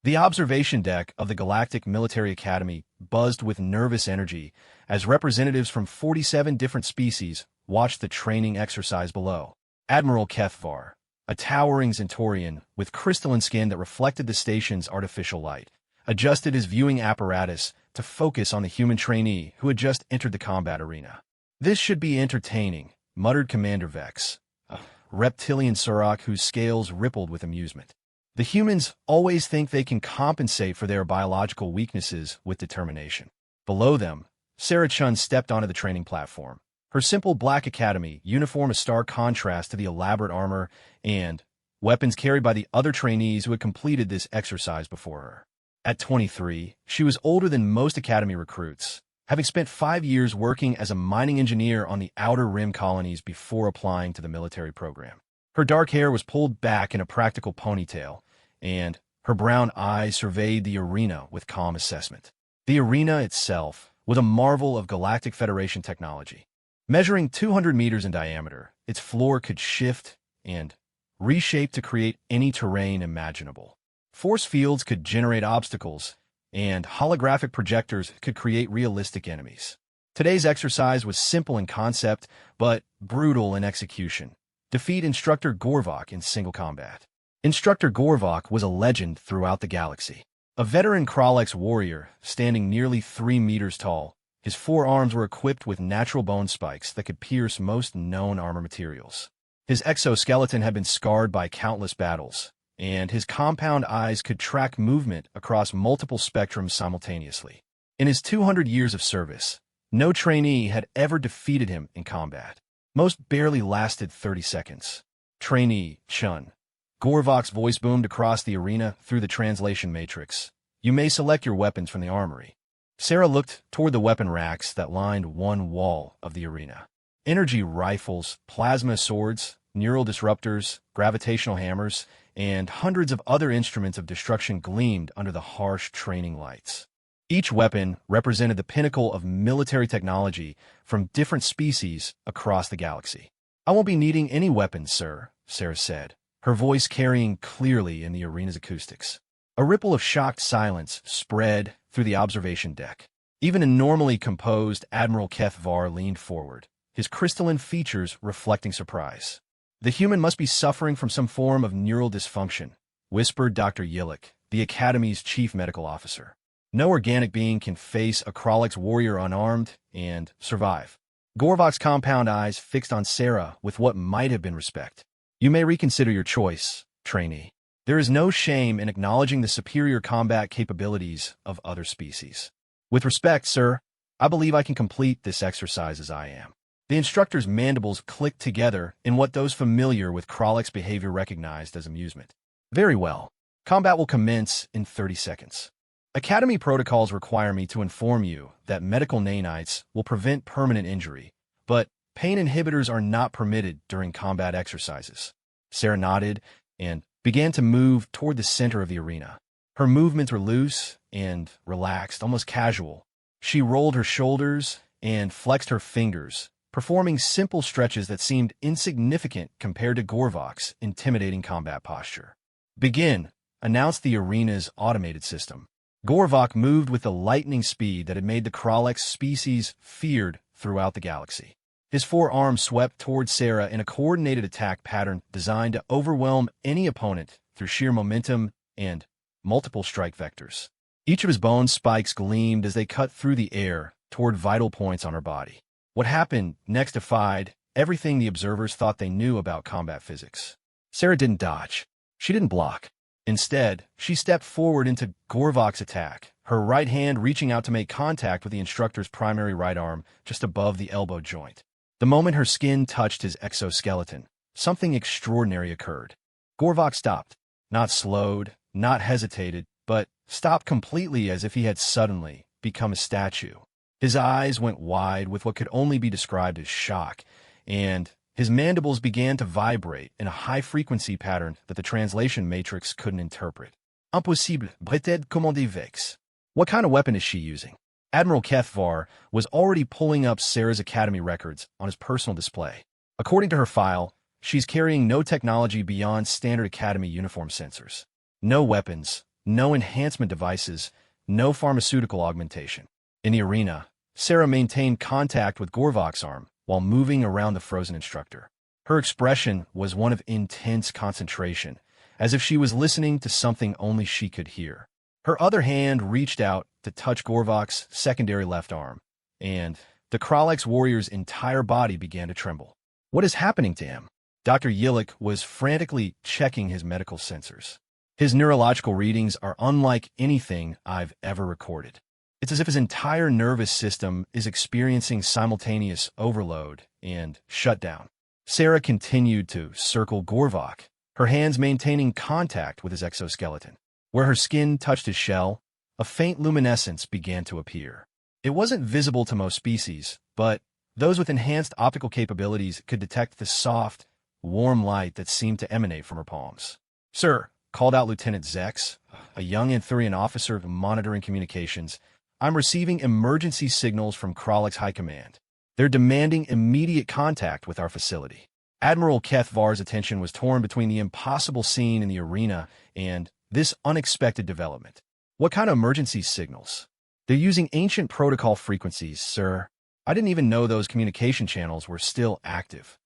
The observation deck of the Galactic Military Academy buzzed with nervous energy as representatives from 47 different species watched the training exercise below. Admiral Kethvar, a towering Centaurian with crystalline skin that reflected the station's artificial light, adjusted his viewing apparatus to focus on the human trainee who had just entered the combat arena. "This should be entertaining," muttered Commander Vex, a reptilian Surak whose scales rippled with amusement. The humans always think they can compensate for their biological weaknesses with determination. Below them, Sarah Chun stepped onto the training platform. Her simple black academy uniform a stark contrast to the elaborate armor and weapons carried by the other trainees who had completed this exercise before her. At 23, she was older than most academy recruits, having spent 5 years working as a mining engineer on the Outer Rim colonies before applying to the military program. Her dark hair was pulled back in a practical ponytail, and her brown eyes surveyed the arena with calm assessment. The arena itself was a marvel of Galactic Federation technology. Measuring 200 meters in diameter, its floor could shift and reshape to create any terrain imaginable. Force fields could generate obstacles, and holographic projectors could create realistic enemies. Today's exercise was simple in concept, but brutal in execution. Defeat Instructor Gorvok in single combat. Instructor Gorvok was a legend throughout the galaxy. A veteran Kralex warrior, standing nearly 3 meters tall, his forearms were equipped with natural bone spikes that could pierce most known armor materials. His exoskeleton had been scarred by countless battles, and his compound eyes could track movement across multiple spectrums simultaneously. In his 200 years of service, no trainee had ever defeated him in combat. Most barely lasted 30 seconds. "Trainee Chun." Gorvok's voice boomed across the arena through the translation matrix. "You may select your weapons from the armory." Sarah looked toward the weapon racks that lined one wall of the arena. Energy rifles, plasma swords, neural disruptors, gravitational hammers, and hundreds of other instruments of destruction gleamed under the harsh training lights. Each weapon represented the pinnacle of military technology from different species across the galaxy. "I won't be needing any weapons, sir," Sarah said, her voice carrying clearly in the arena's acoustics. A ripple of shocked silence spread through the observation deck. Even a normally composed Admiral Kethvar leaned forward, his crystalline features reflecting surprise. "The human must be suffering from some form of neural dysfunction," whispered Dr. Yillik, the Academy's chief medical officer. "No organic being can face a Kralex warrior unarmed and survive." Gorvok's compound eyes fixed on Sarah with what might have been respect. "You may reconsider your choice, trainee. There is no shame in acknowledging the superior combat capabilities of other species. With respect, sir, I believe I can complete this exercise as I am." The instructor's mandibles clicked together in what those familiar with Kralex behavior recognized as amusement. "Very well. Combat will commence in 30 seconds. Academy protocols require me to inform you that medical nanites will prevent permanent injury, but pain inhibitors are not permitted during combat exercises." Sarah nodded and began to move toward the center of the arena. Her movements were loose and relaxed, almost casual. She rolled her shoulders and flexed her fingers, performing simple stretches that seemed insignificant compared to Gorvok's intimidating combat posture. "Begin," announced the arena's automated system. Gorvok moved with the lightning speed that had made the Kralex species feared throughout the galaxy. His forearms swept toward Sarah in a coordinated attack pattern designed to overwhelm any opponent through sheer momentum and multiple strike vectors. Each of his bone spikes gleamed as they cut through the air toward vital points on her body. What happened next defied everything the observers thought they knew about combat physics. Sarah didn't dodge. She didn't block. Instead, she stepped forward into Gorvok's attack, her right hand reaching out to make contact with the instructor's primary right arm just above the elbow joint. The moment her skin touched his exoskeleton, something extraordinary occurred. Gorvok stopped, not slowed, not hesitated, but stopped completely as if he had suddenly become a statue. His eyes went wide with what could only be described as shock, and his mandibles began to vibrate in a high-frequency pattern that the translation matrix couldn't interpret. "Impossible, peut-être commander Vex." What kind of weapon is she using? Admiral Kethvar was already pulling up Sarah's academy records on his personal display. According to her file, she's carrying no technology beyond standard academy uniform sensors. No weapons, no enhancement devices, no pharmaceutical augmentation. In the arena, Sarah maintained contact with Gorvok's arm while moving around the frozen instructor. Her expression was one of intense concentration, as if she was listening to something only she could hear. Her other hand reached out to touch Gorvok's secondary left arm, and the Kralex warrior's entire body began to tremble. What is happening to him? Dr. Yilik was frantically checking his medical sensors. His neurological readings are unlike anything I've ever recorded. It's as if his entire nervous system is experiencing simultaneous overload and shutdown. Sarah continued to circle Gorvok, her hands maintaining contact with his exoskeleton. Where her skin touched his shell, a faint luminescence began to appear. It wasn't visible to most species, but those with enhanced optical capabilities could detect the soft, warm light that seemed to emanate from her palms. "Sir," called out Lieutenant Zex, a young Anthurian officer monitoring communications, "I'm receiving emergency signals from Kralex High Command. They're demanding immediate contact with our facility." Admiral Kethvar's attention was torn between the impossible scene in the arena and this unexpected development. "What kind of emergency signals?" "They're using ancient protocol frequencies, sir. I didn't even know those communication channels were still active."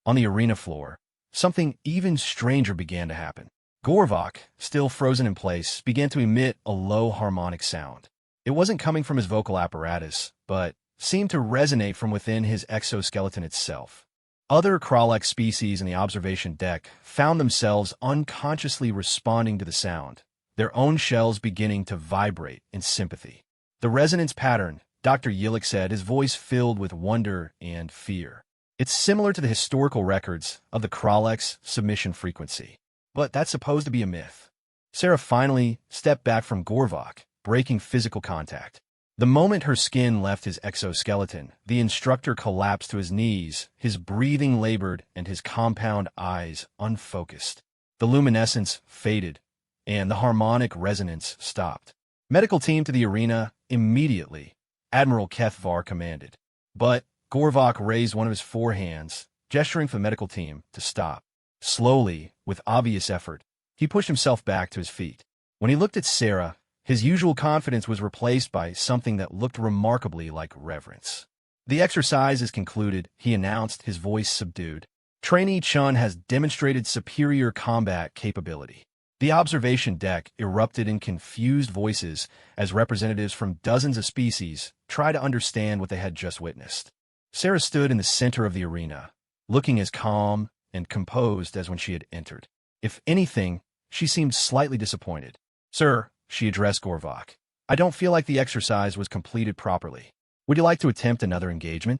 On the arena floor, something even stranger began to happen. Gorvok, still frozen in place, began to emit a low harmonic sound. It wasn't coming from his vocal apparatus, but seemed to resonate from within his exoskeleton itself. Other Kralex species in the observation deck found themselves unconsciously responding to the sound, their own shells beginning to vibrate in sympathy. "The resonance pattern," Dr. Yilik said, his voice filled with wonder and fear. "It's similar to the historical records of the Kralex submission frequency. But that's supposed to be a myth." Sarah finally stepped back from Gorvok, breaking physical contact. The moment her skin left his exoskeleton, the instructor collapsed to his knees, his breathing labored and his compound eyes unfocused. The luminescence faded, and the harmonic resonance stopped. "Medical team to the arena immediately," Admiral Kethvar commanded. But Gorvok raised one of his four hands, gesturing for the medical team to stop. Slowly, with obvious effort, he pushed himself back to his feet. When he looked at Sarah, his usual confidence was replaced by something that looked remarkably like reverence. "The exercise is concluded," he announced, his voice subdued. "Trainee Chun has demonstrated superior combat capability." The observation deck erupted in confused voices as representatives from dozens of species tried to understand what they had just witnessed. Sarah stood in the center of the arena, looking as calm and composed as when she had entered. If anything, she seemed slightly disappointed. "Sir," she addressed Gorvok, "I don't feel like the exercise was completed properly. Would you like to attempt another engagement?"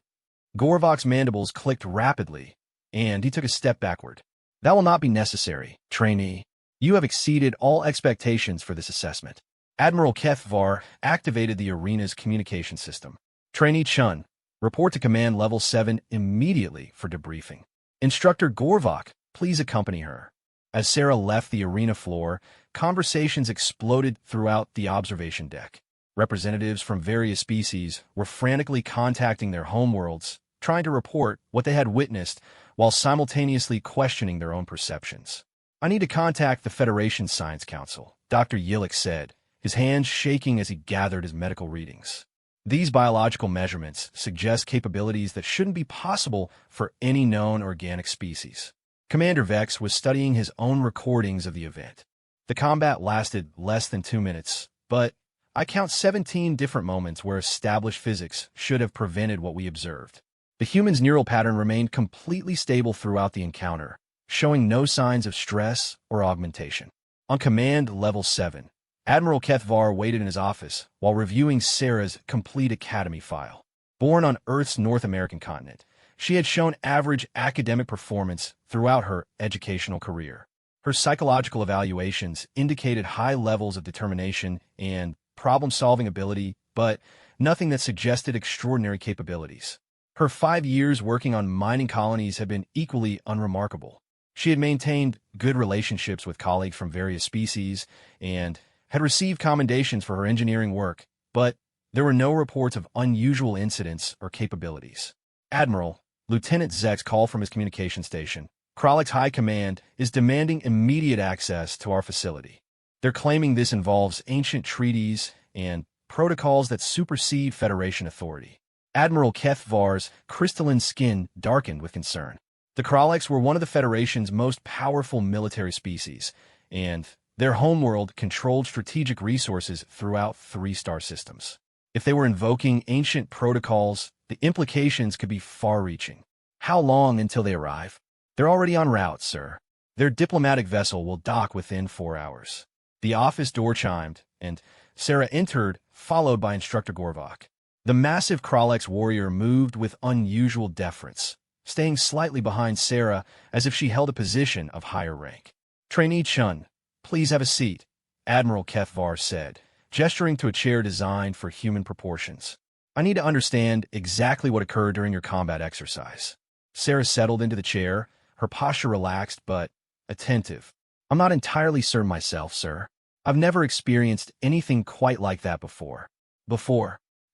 Gorvok's mandibles clicked rapidly, and he took a step backward. "That will not be necessary, trainee. You have exceeded all expectations for this assessment." Admiral Kethvar activated the arena's communication system. "Trainee Chun, report to Command Level 7 immediately for debriefing. Instructor Gorvok, please accompany her." As Sarah left the arena floor, conversations exploded throughout the observation deck. Representatives from various species were frantically contacting their homeworlds, trying to report what they had witnessed while simultaneously questioning their own perceptions. "I need to contact the Federation Science Council," Dr. Yilik said, his hands shaking as he gathered his medical readings. "These biological measurements suggest capabilities that shouldn't be possible for any known organic species." Commander Vex was studying his own recordings of the event. "The combat lasted less than 2 minutes, but I count 17 different moments where established physics should have prevented what we observed. The human's neural pattern remained completely stable throughout the encounter, showing no signs of stress or augmentation." On Command Level 7, Admiral Kethvar waited in his office while reviewing Sarah's complete academy file. Born on Earth's North American continent, she had shown average academic performance throughout her educational career. Her psychological evaluations indicated high levels of determination and problem-solving ability, but nothing that suggested extraordinary capabilities. Her 5 years working on mining colonies had been equally unremarkable. She had maintained good relationships with colleagues from various species and had received commendations for her engineering work, but there were no reports of unusual incidents or capabilities. "Admiral," Lieutenant Zex called from his communication station, "Kralex High Command is demanding immediate access to our facility." They're claiming this involves ancient treaties and protocols that supersede Federation authority. Admiral Kethvar's crystalline skin darkened with concern. The Kraleks were one of the Federation's most powerful military species, and their homeworld controlled strategic resources throughout 3-star systems. If they were invoking ancient protocols, the implications could be far-reaching. How long until they arrive? They're already en route, sir. Their diplomatic vessel will dock within 4 hours. The office door chimed, and Sarah entered, followed by Instructor Gorvok. The massive Kraleks warrior moved with unusual deference, staying slightly behind Sarah as if she held a position of higher rank. Trainee Chun, please have a seat, Admiral Kethvar said, gesturing to a chair designed for human proportions. I need to understand exactly what occurred during your combat exercise. Sarah settled into the chair, her posture relaxed but attentive. I'm not entirely certain myself, sir. I've never experienced anything quite like that before.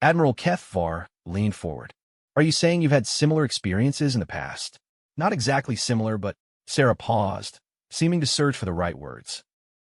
Admiral Kethvar leaned forward. Are you saying you've had similar experiences in the past? Not exactly similar, but Sarah paused, seeming to search for the right words.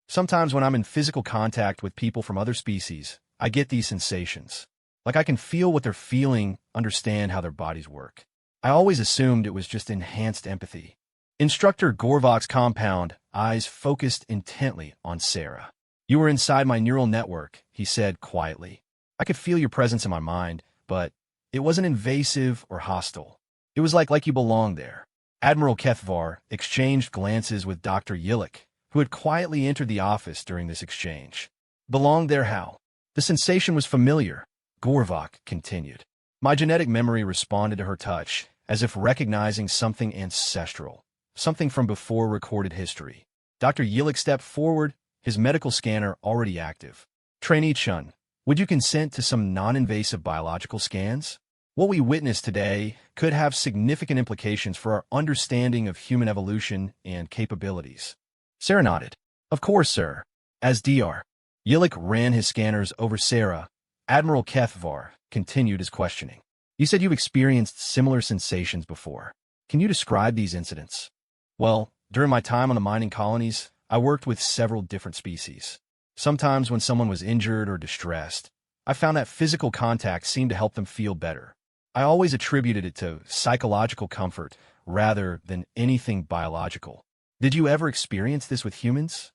Sometimes when I'm in physical contact with people from other species, I get these sensations. Like I can feel what they're feeling, understand how their bodies work. I always assumed it was just enhanced empathy. Instructor Gorvok's compound eyes focused intently on Sarah. You were inside my neural network, he said quietly. I could feel your presence in my mind, but it wasn't invasive or hostile. It was like you belonged there. Admiral Kethvar exchanged glances with Dr. Yilik, who had quietly entered the office during this exchange. Belonged there how? The sensation was familiar, Gorvok continued. My genetic memory responded to her touch, as if recognizing something ancestral, something from before recorded history. Dr. Yilik stepped forward, his medical scanner already active. Trainee Chun, would you consent to some non-invasive biological scans? What we witnessed today could have significant implications for our understanding of human evolution and capabilities. Sarah nodded. Of course, sir. As Dr. Yilik ran his scanners over Sarah, Admiral Kethvar continued his questioning. You said you've experienced similar sensations before. Can you describe these incidents? Well, during my time on the mining colonies, I worked with several different species. Sometimes when someone was injured or distressed, I found that physical contact seemed to help them feel better. I always attributed it to psychological comfort rather than anything biological. Did you ever experience this with humans?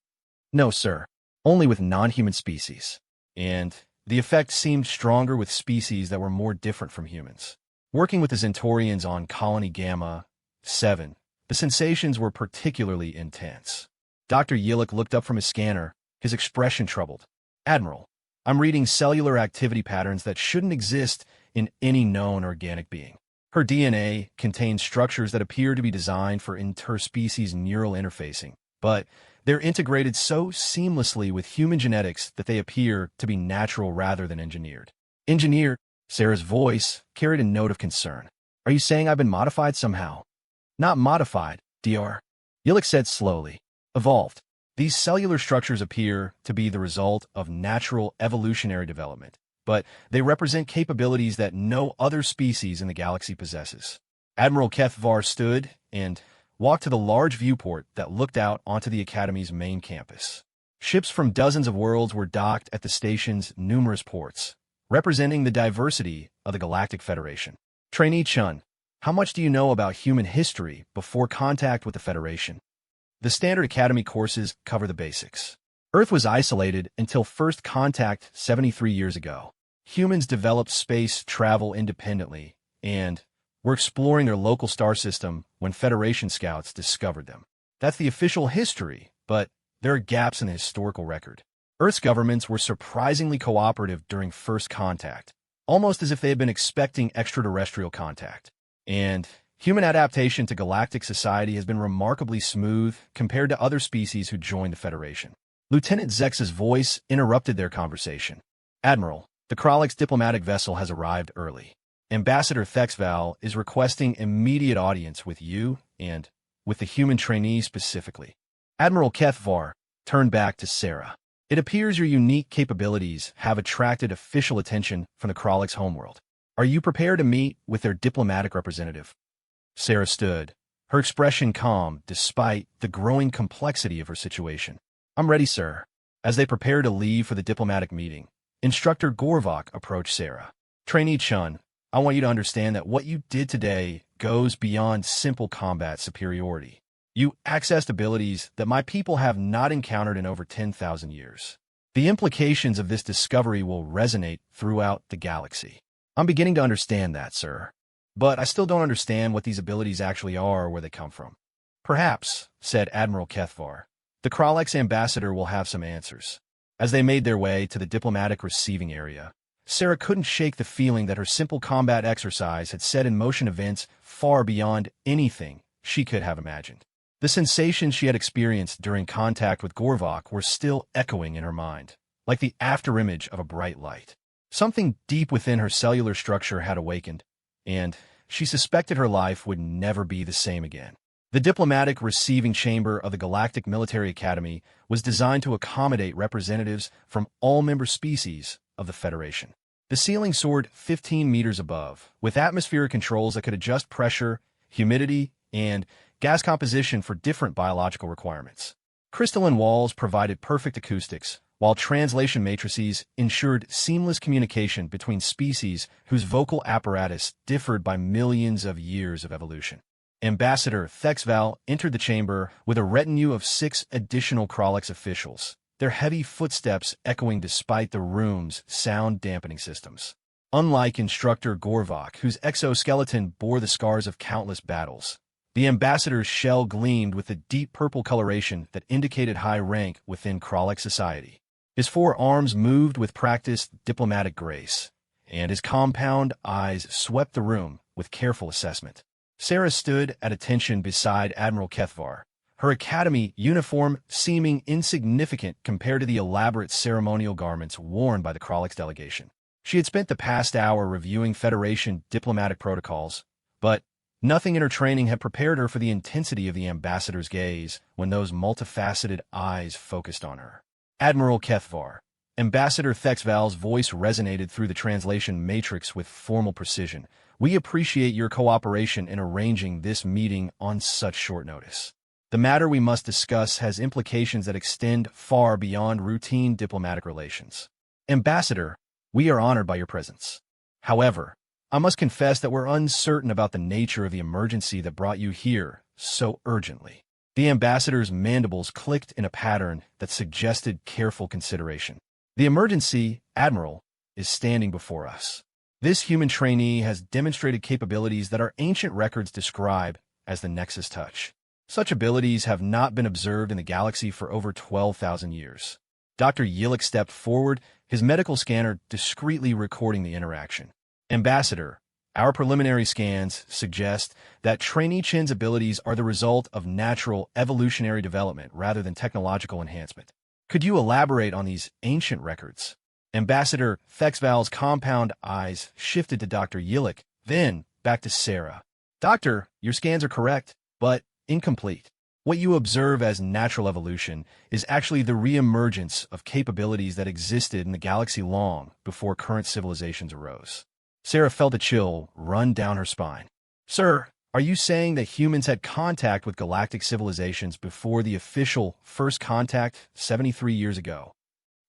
No, sir. Only with non-human species. And the effect seemed stronger with species that were more different from humans. Working with the Zentorians on Colony Gamma 7, the sensations were particularly intense. Dr. Yilik looked up from his scanner, his expression troubled. Admiral, I'm reading cellular activity patterns that shouldn't exist in any known organic being. Her DNA contains structures that appear to be designed for interspecies neural interfacing, but they're integrated so seamlessly with human genetics that they appear to be natural rather than engineered. Engineered? Sarah's voice carried a note of concern. Are you saying I've been modified somehow? Not modified, Dr. Yilik said slowly. Evolved. These cellular structures appear to be the result of natural evolutionary development, but they represent capabilities that no other species in the galaxy possesses. Admiral Kethvar stood and walked to the large viewport that looked out onto the Academy's main campus. Ships from dozens of worlds were docked at the station's numerous ports, representing the diversity of the Galactic Federation. Trainee Chun, how much do you know about human history before contact with the Federation? The standard Academy courses cover the basics. Earth was isolated until first contact 73 years ago. Humans developed space travel independently and were exploring their local star system when Federation scouts discovered them. That's the official history, but there are gaps in the historical record. Earth's governments were surprisingly cooperative during first contact, almost as if they had been expecting extraterrestrial contact. And human adaptation to galactic society has been remarkably smooth compared to other species who joined the Federation. Lieutenant Zex's voice interrupted their conversation. Admiral, the Kraleks diplomatic vessel has arrived early. Ambassador Thexval is requesting immediate audience with you and with the human trainee specifically. Admiral Kethvar turned back to Sarah. It appears your unique capabilities have attracted official attention from the Kraleks homeworld. Are you prepared to meet with their diplomatic representative? Sarah stood, her expression calm despite the growing complexity of her situation. I'm ready, sir. As they prepare to leave for the diplomatic meeting, Instructor Gorvok approached Sarah. Trainee Chun, I want you to understand that what you did today goes beyond simple combat superiority. You accessed abilities that my people have not encountered in over 10,000 years. The implications of this discovery will resonate throughout the galaxy. I'm beginning to understand that, sir. But I still don't understand what these abilities actually are or where they come from. Perhaps, said Admiral Kethvar, the Kralek's ambassador will have some answers. As they made their way to the diplomatic receiving area, Sarah couldn't shake the feeling that her simple combat exercise had set in motion events far beyond anything she could have imagined. The sensations she had experienced during contact with Gorvok were still echoing in her mind, like the afterimage of a bright light. Something deep within her cellular structure had awakened, and she suspected her life would never be the same again. The diplomatic receiving chamber of the Galactic Military Academy was designed to accommodate representatives from all member species of the Federation. The ceiling soared 15 meters above, with atmospheric controls that could adjust pressure, humidity, and gas composition for different biological requirements. Crystalline walls provided perfect acoustics, while translation matrices ensured seamless communication between species whose vocal apparatus differed by millions of years of evolution. Ambassador Thexval entered the chamber with a retinue of 6 additional Kralex officials, their heavy footsteps echoing despite the room's sound-dampening systems. Unlike Instructor Gorvok, whose exoskeleton bore the scars of countless battles, the ambassador's shell gleamed with the deep purple coloration that indicated high rank within Kralek society. His 4 arms moved with practiced diplomatic grace, and his compound eyes swept the room with careful assessment. Sarah stood at attention beside Admiral Kethvar, her academy uniform seeming insignificant compared to the elaborate ceremonial garments worn by the Kralek's delegation. She had spent the past hour reviewing Federation diplomatic protocols, but nothing in her training had prepared her for the intensity of the ambassador's gaze when those multifaceted eyes focused on her. Admiral Kethvar. Ambassador Thexval's voice resonated through the translation matrix with formal precision. We appreciate your cooperation in arranging this meeting on such short notice. The matter we must discuss has implications that extend far beyond routine diplomatic relations. Ambassador, we are honored by your presence. However, I must confess that we're uncertain about the nature of the emergency that brought you here so urgently. The ambassador's mandibles clicked in a pattern that suggested careful consideration. The emergency, Admiral, is standing before us. This human trainee has demonstrated capabilities that our ancient records describe as the Nexus Touch. Such abilities have not been observed in the galaxy for over 12,000 years. Dr. Yilik stepped forward, his medical scanner discreetly recording the interaction. Ambassador, our preliminary scans suggest that Trainee Chin's abilities are the result of natural evolutionary development rather than technological enhancement. Could you elaborate on these ancient records? Ambassador Thexval's compound eyes shifted to Dr. Yilik, then back to Sarah. Doctor, your scans are correct, but incomplete. What you observe as natural evolution is actually the reemergence of capabilities that existed in the galaxy long before current civilizations arose. Sarah felt a chill run down her spine. Sir, are you saying that humans had contact with galactic civilizations before the official first contact 73 years ago?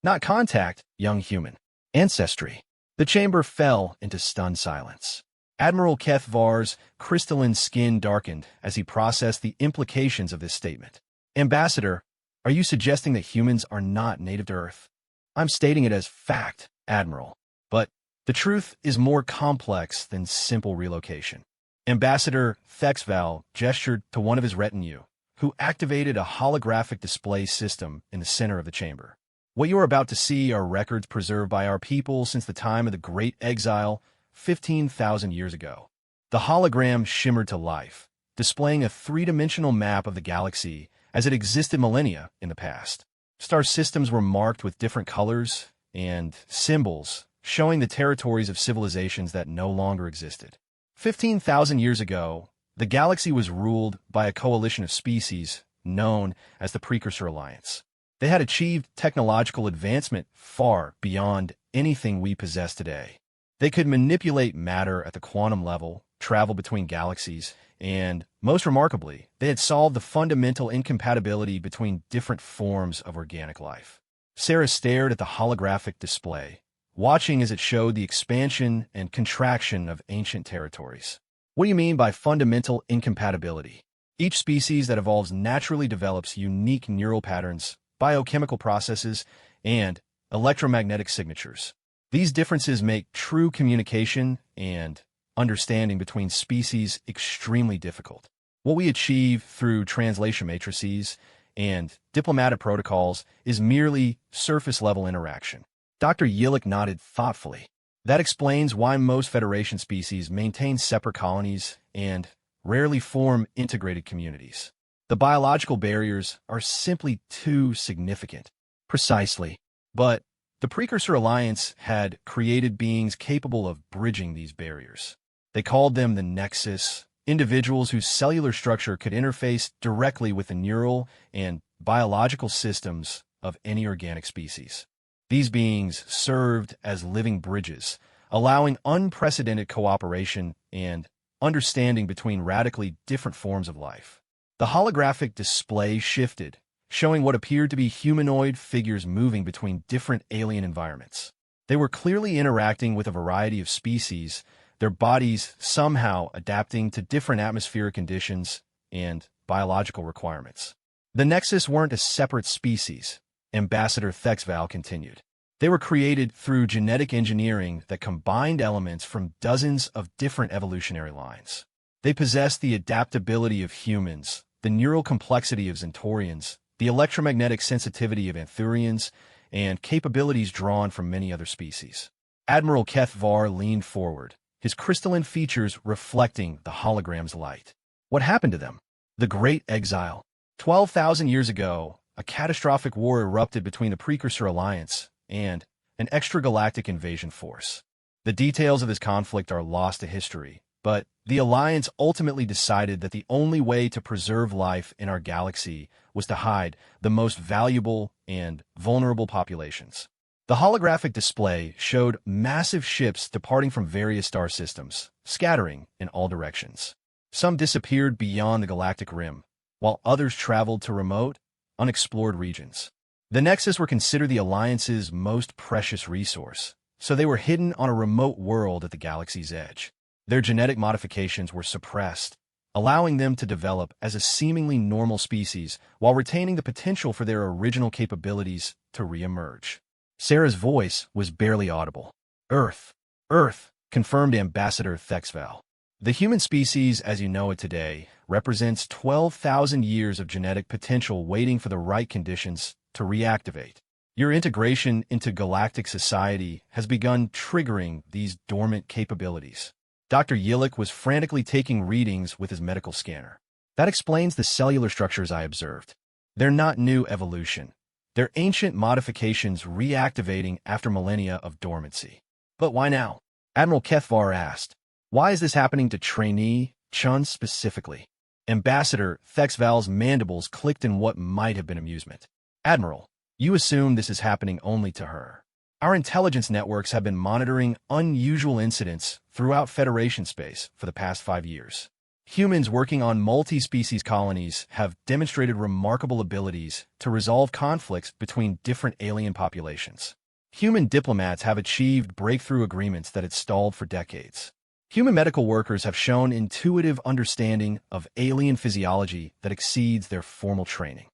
Not contact, young human. Ancestry. The chamber fell into stunned silence. Admiral Kethvar's crystalline skin darkened as he processed the implications of this statement. Ambassador, are you suggesting that humans are not native to Earth? I'm stating it as fact, Admiral. But the truth is more complex than simple relocation. Ambassador Thexval gestured to one of his retinue, who activated a holographic display system in the center of the chamber. What you are about to see are records preserved by our people since the time of the Great Exile 15,000 years ago. The hologram shimmered to life, displaying a three-dimensional map of the galaxy as it existed millennia in the past. Star systems were marked with different colors and symbols, showing the territories of civilizations that no longer existed. 15,000 years ago, the galaxy was ruled by a coalition of species known as the Precursor Alliance. They had achieved technological advancement far beyond anything we possess today. They could manipulate matter at the quantum level, travel between galaxies, and, most remarkably, they had solved the fundamental incompatibility between different forms of organic life. Sarah stared at the holographic display, watching as it showed the expansion and contraction of ancient territories. What do you mean by fundamental incompatibility? Each species that evolves naturally develops unique neural patterns, biochemical processes, and electromagnetic signatures. These differences make true communication and understanding between species extremely difficult. What we achieve through translation matrices and diplomatic protocols is merely surface-level interaction. Dr. Yillick nodded thoughtfully. That explains why most Federation species maintain separate colonies and rarely form integrated communities. The biological barriers are simply too significant. Precisely. But the Precursor Alliance had created beings capable of bridging these barriers. They called them the Nexus, individuals whose cellular structure could interface directly with the neural and biological systems of any organic species. These beings served as living bridges, allowing unprecedented cooperation and understanding between radically different forms of life. The holographic display shifted, showing what appeared to be humanoid figures moving between different alien environments. They were clearly interacting with a variety of species, their bodies somehow adapting to different atmospheric conditions and biological requirements. The Nexus weren't a separate species, Ambassador Thexval continued. They were created through genetic engineering that combined elements from dozens of different evolutionary lines. They possessed the adaptability of humans, the neural complexity of Centaurians, the electromagnetic sensitivity of Anthurians, and capabilities drawn from many other species. Admiral Kethvar leaned forward, his crystalline features reflecting the hologram's light. What happened to them? The Great Exile. 12,000 years ago, a catastrophic war erupted between the Precursor Alliance and an extragalactic invasion force. The details of this conflict are lost to history, but the Alliance ultimately decided that the only way to preserve life in our galaxy was to hide the most valuable and vulnerable populations. The holographic display showed massive ships departing from various star systems, scattering in all directions. Some disappeared beyond the galactic rim, while others traveled to remote, unexplored regions. The Nexus were considered the Alliance's most precious resource, so they were hidden on a remote world at the galaxy's edge. Their genetic modifications were suppressed, allowing them to develop as a seemingly normal species while retaining the potential for their original capabilities to re-emerge. Sarah's voice was barely audible. Earth, confirmed Ambassador Thexval. The human species, as you know it today, represents 12,000 years of genetic potential waiting for the right conditions to reactivate. Your integration into galactic society has begun triggering these dormant capabilities. Dr. Yillick was frantically taking readings with his medical scanner. That explains the cellular structures I observed. They're not new evolution. They're ancient modifications reactivating after millennia of dormancy. But why now? Admiral Kethvar asked. Why is this happening to trainee Chun specifically? Ambassador Thexval's mandibles clicked in what might have been amusement. Admiral, you assume this is happening only to her. Our intelligence networks have been monitoring unusual incidents throughout Federation space for the past 5 years. Humans working on multi-species colonies have demonstrated remarkable abilities to resolve conflicts between different alien populations. Human diplomats have achieved breakthrough agreements that had stalled for decades. Human medical workers have shown intuitive understanding of alien physiology that exceeds their formal training.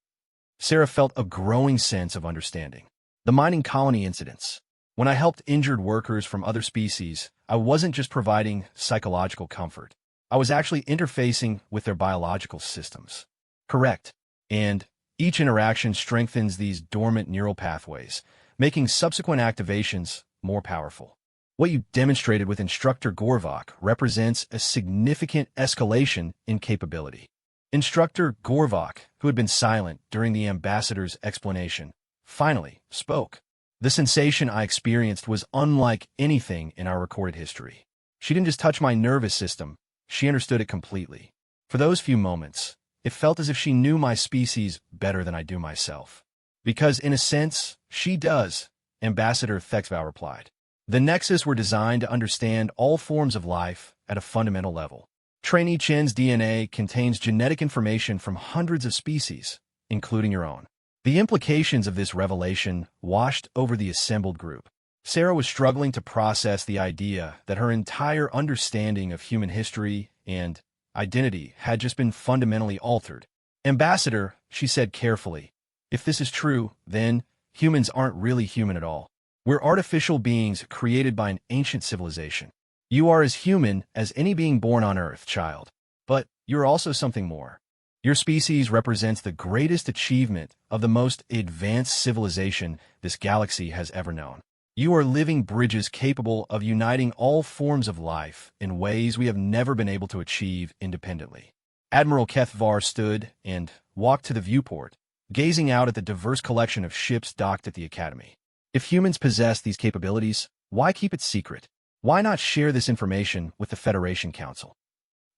Sarah felt a growing sense of understanding. The mining colony incidents. When I helped injured workers from other species, I wasn't just providing psychological comfort. I was actually interfacing with their biological systems. Correct. And each interaction strengthens these dormant neural pathways, making subsequent activations more powerful. What you demonstrated with Instructor Gorvok represents a significant escalation in capability. Instructor Gorvok, who had been silent during the ambassador's explanation, finally spoke. The sensation I experienced was unlike anything in our recorded history. She didn't just touch my nervous system, she understood it completely. For those few moments, it felt as if she knew my species better than I do myself. Because in a sense, she does, Ambassador Thexval replied. The Nexus were designed to understand all forms of life at a fundamental level. Trainee Chen's DNA contains genetic information from hundreds of species, including your own. The implications of this revelation washed over the assembled group. Sarah was struggling to process the idea that her entire understanding of human history and identity had just been fundamentally altered. Ambassador, she said carefully, if this is true, then humans aren't really human at all. We're artificial beings created by an ancient civilization. You are as human as any being born on Earth, child. But you're also something more. Your species represents the greatest achievement of the most advanced civilization this galaxy has ever known. You are living bridges capable of uniting all forms of life in ways we have never been able to achieve independently. Admiral Kethvar stood and walked to the viewport, gazing out at the diverse collection of ships docked at the Academy. If humans possess these capabilities, why keep it secret? Why not share this information with the Federation Council?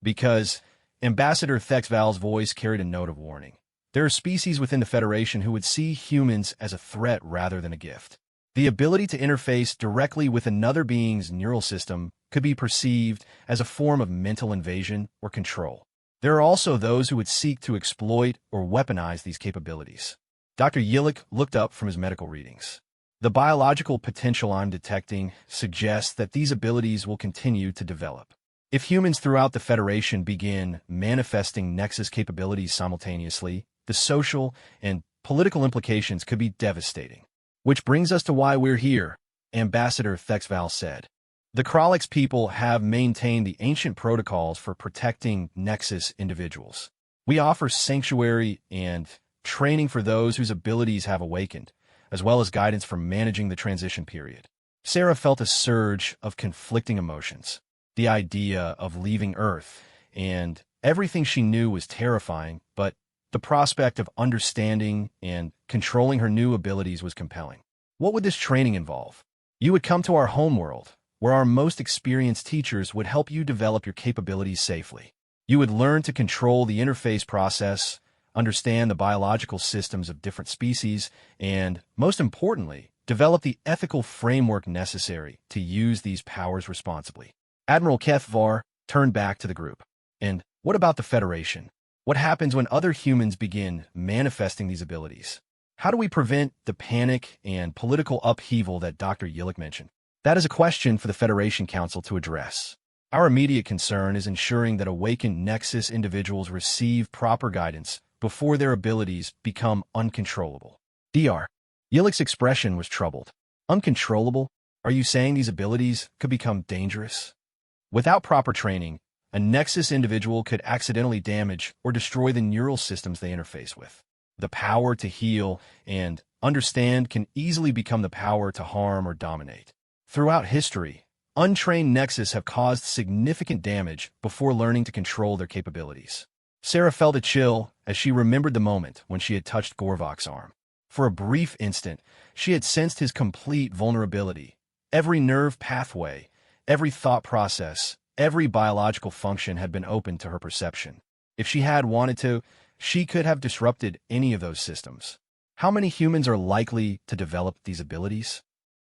Because Ambassador Thexval's voice carried a note of warning. There are species within the Federation who would see humans as a threat rather than a gift. The ability to interface directly with another being's neural system could be perceived as a form of mental invasion or control. There are also those who would seek to exploit or weaponize these capabilities. Dr. Yillick looked up from his medical readings. The biological potential I'm detecting suggests that these abilities will continue to develop. If humans throughout the Federation begin manifesting Nexus capabilities simultaneously, the social and political implications could be devastating. Which brings us to why we're here, Ambassador Thexval said. The Kralix people have maintained the ancient protocols for protecting Nexus individuals. We offer sanctuary and training for those whose abilities have awakened, as well as guidance for managing the transition period. Sarah felt a surge of conflicting emotions. The idea of leaving Earth and everything she knew was terrifying, but the prospect of understanding and controlling her new abilities was compelling. What would this training involve? You would come to our homeworld, where our most experienced teachers would help you develop your capabilities safely. You would learn to control the interface process, understand the biological systems of different species, and, most importantly, develop the ethical framework necessary to use these powers responsibly. Admiral Kethvar turned back to the group. And what about the Federation? What happens when other humans begin manifesting these abilities? How do we prevent the panic and political upheaval that Dr. Yillick mentioned? That is a question for the Federation Council to address. Our immediate concern is ensuring that awakened Nexus individuals receive proper guidance before their abilities become uncontrollable. Dr. Yillick's expression was troubled. Uncontrollable? Are you saying these abilities could become dangerous? Without proper training, a Nexus individual could accidentally damage or destroy the neural systems they interface with. The power to heal and understand can easily become the power to harm or dominate. Throughout history, untrained Nexus have caused significant damage before learning to control their capabilities. Sarah felt a chill as she remembered the moment when she had touched Gorvok's arm. For a brief instant, she had sensed his complete vulnerability. Every nerve pathway, every thought process, every biological function had been open to her perception. If she had wanted to, she could have disrupted any of those systems. How many humans are likely to develop these abilities?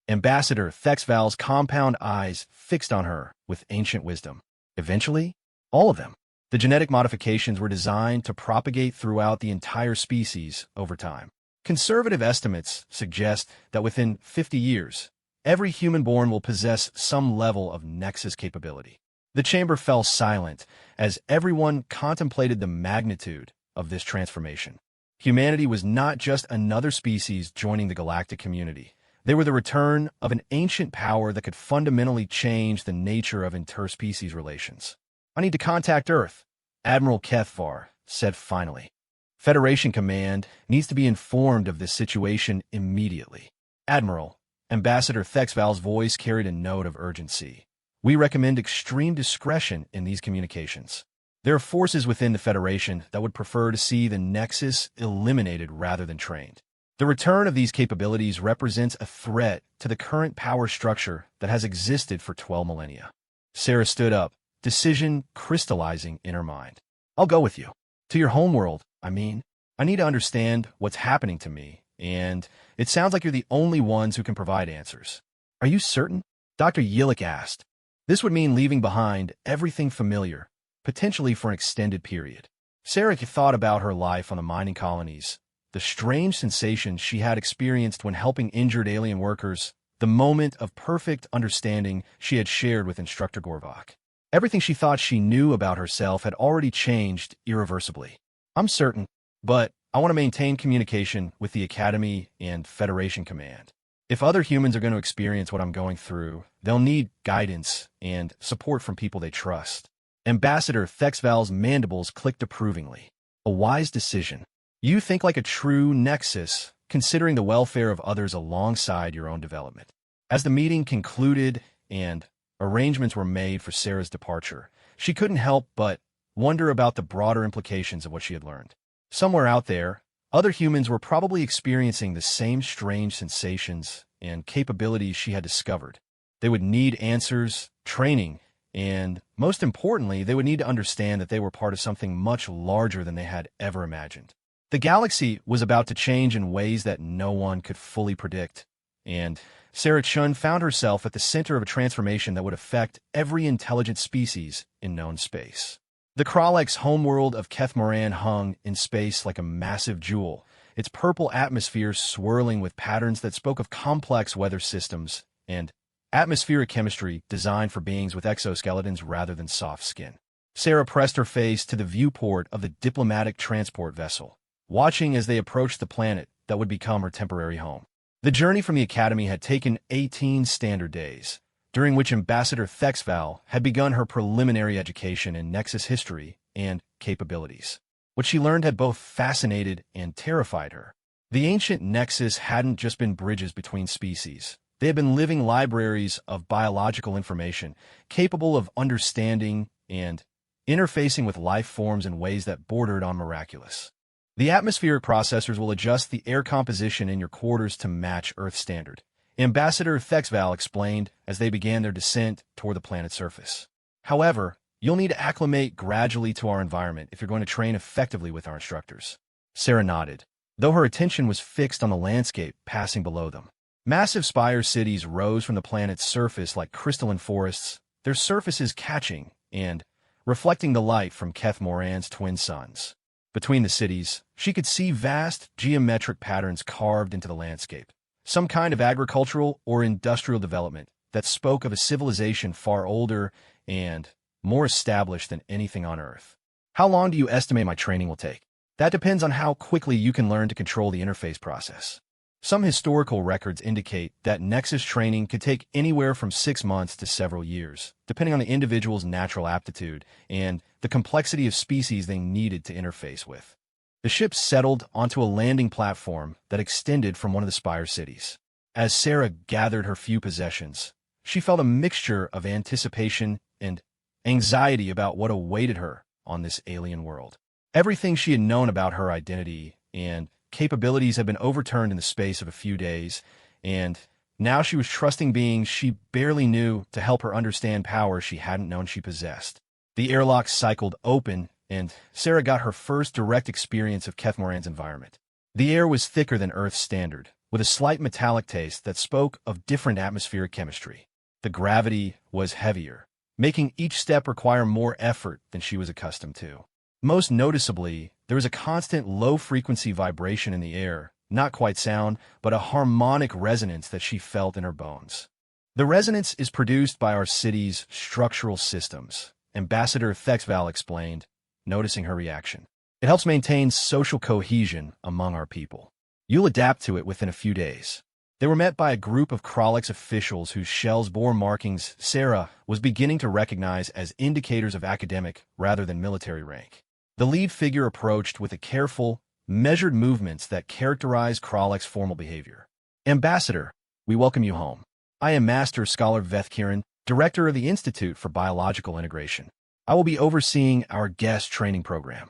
Ambassador Thexval's compound eyes fixed on her with ancient wisdom. Eventually, all of them. The genetic modifications were designed to propagate throughout the entire species over time. Conservative estimates suggest that within 50 years, every human born will possess some level of Nexus capability. The chamber fell silent as everyone contemplated the magnitude of this transformation. Humanity was not just another species joining the galactic community. They were the return of an ancient power that could fundamentally change the nature of interspecies relations. I need to contact Earth, Admiral Kethvar said finally. Federation Command needs to be informed of this situation immediately. Admiral, Ambassador Thexval's voice carried a note of urgency. We recommend extreme discretion in these communications. There are forces within the Federation that would prefer to see the Nexus eliminated rather than trained. The return of these capabilities represents a threat to the current power structure that has existed for 12 millennia. Sarah stood up, decision crystallizing in her mind. I'll go with you. To your homeworld, I mean. I need to understand what's happening to me, and it sounds like you're the only ones who can provide answers. Are you certain? Dr. Yillick asked. This would mean leaving behind everything familiar, potentially for an extended period. Sarah thought about her life on the mining colonies, the strange sensation she had experienced when helping injured alien workers, the moment of perfect understanding she had shared with Instructor Gorvok. Everything she thought she knew about herself had already changed irreversibly. I'm certain, but I want to maintain communication with the Academy and Federation Command. If other humans are going to experience what I'm going through, they'll need guidance and support from people they trust. Ambassador Thexval's mandibles clicked approvingly. A wise decision. You think like a true Nexus, considering the welfare of others alongside your own development. As the meeting concluded and arrangements were made for Sarah's departure, she couldn't help but wonder about the broader implications of what she had learned. Somewhere out there, other humans were probably experiencing the same strange sensations and capabilities she had discovered. They would need answers, training, and, most importantly, they would need to understand that they were part of something much larger than they had ever imagined. The galaxy was about to change in ways that no one could fully predict, and Sarah Chun found herself at the center of a transformation that would affect every intelligent species in known space. The Kralek's homeworld of Kethmoran hung in space like a massive jewel, its purple atmosphere swirling with patterns that spoke of complex weather systems and atmospheric chemistry designed for beings with exoskeletons rather than soft skin. Sarah pressed her face to the viewport of the diplomatic transport vessel, watching as they approached the planet that would become her temporary home. The journey from the Academy had taken 18 standard days, during which Ambassador Thexval had begun her preliminary education in Nexus history and capabilities. What she learned had both fascinated and terrified her. The ancient Nexus hadn't just been bridges between species. They had been living libraries of biological information, capable of understanding and interfacing with life forms in ways that bordered on miraculous. The atmospheric processors will adjust the air composition in your quarters to match Earth standard, Ambassador Thexval explained as they began their descent toward the planet's surface. However, you'll need to acclimate gradually to our environment if you're going to train effectively with our instructors. Sarah nodded, though her attention was fixed on the landscape passing below them. Massive spire cities rose from the planet's surface like crystalline forests, their surfaces catching and reflecting the light from Kethmoran's twin suns. Between the cities, she could see vast geometric patterns carved into the landscape, some kind of agricultural or industrial development that spoke of a civilization far older and more established than anything on Earth. How long do you estimate my training will take? That depends on how quickly you can learn to control the interface process. Some historical records indicate that Nexus training could take anywhere from 6 months to several years, depending on the individual's natural aptitude and the complexity of species they needed to interface with. The ship settled onto a landing platform that extended from one of the spire cities. As Sarah gathered her few possessions, she felt a mixture of anticipation and anxiety about what awaited her on this alien world. Everything she had known about her identity and capabilities had been overturned in the space of a few days, and now she was trusting beings she barely knew to help her understand powers she hadn't known she possessed. The airlock cycled open, and Sarah got her first direct experience of Kethmoran's environment. The air was thicker than Earth's standard, with a slight metallic taste that spoke of different atmospheric chemistry. The gravity was heavier, making each step require more effort than she was accustomed to. Most noticeably, there was a constant low-frequency vibration in the air, not quite sound, but a harmonic resonance that she felt in her bones. The resonance is produced by our city's structural systems, Ambassador Thexval explained, noticing her reaction. It helps maintain social cohesion among our people. You'll adapt to it within a few days. They were met by a group of Kralek's officials whose shells bore markings Sarah was beginning to recognize as indicators of academic rather than military rank. The lead figure approached with the careful, measured movements that characterize Kralek's formal behavior. Ambassador, we welcome you home. I am Master Scholar Vethkiran, Director of the Institute for Biological Integration. I will be overseeing our guest training program.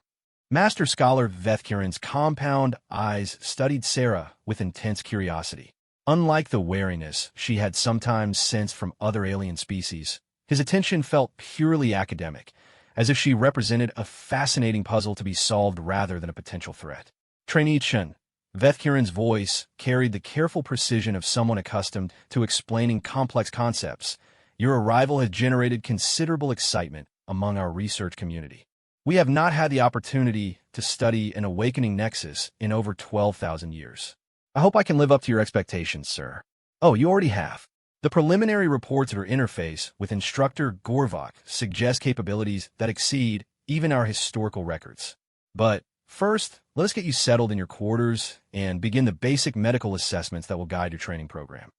Master Scholar Vethkiran's compound eyes studied Sarah with intense curiosity. Unlike the wariness she had sometimes sensed from other alien species, his attention felt purely academic, as if she represented a fascinating puzzle to be solved rather than a potential threat. Trainee Chen, Vethkiran's voice carried the careful precision of someone accustomed to explaining complex concepts. Your arrival has generated considerable excitement among our research community. We have not had the opportunity to study an awakening nexus in over 12,000 years. I hope I can live up to your expectations, sir. Oh, you already have. The preliminary reports at her interface with Instructor Gorvok suggest capabilities that exceed even our historical records. But first, let us get you settled in your quarters and begin the basic medical assessments that will guide your training program.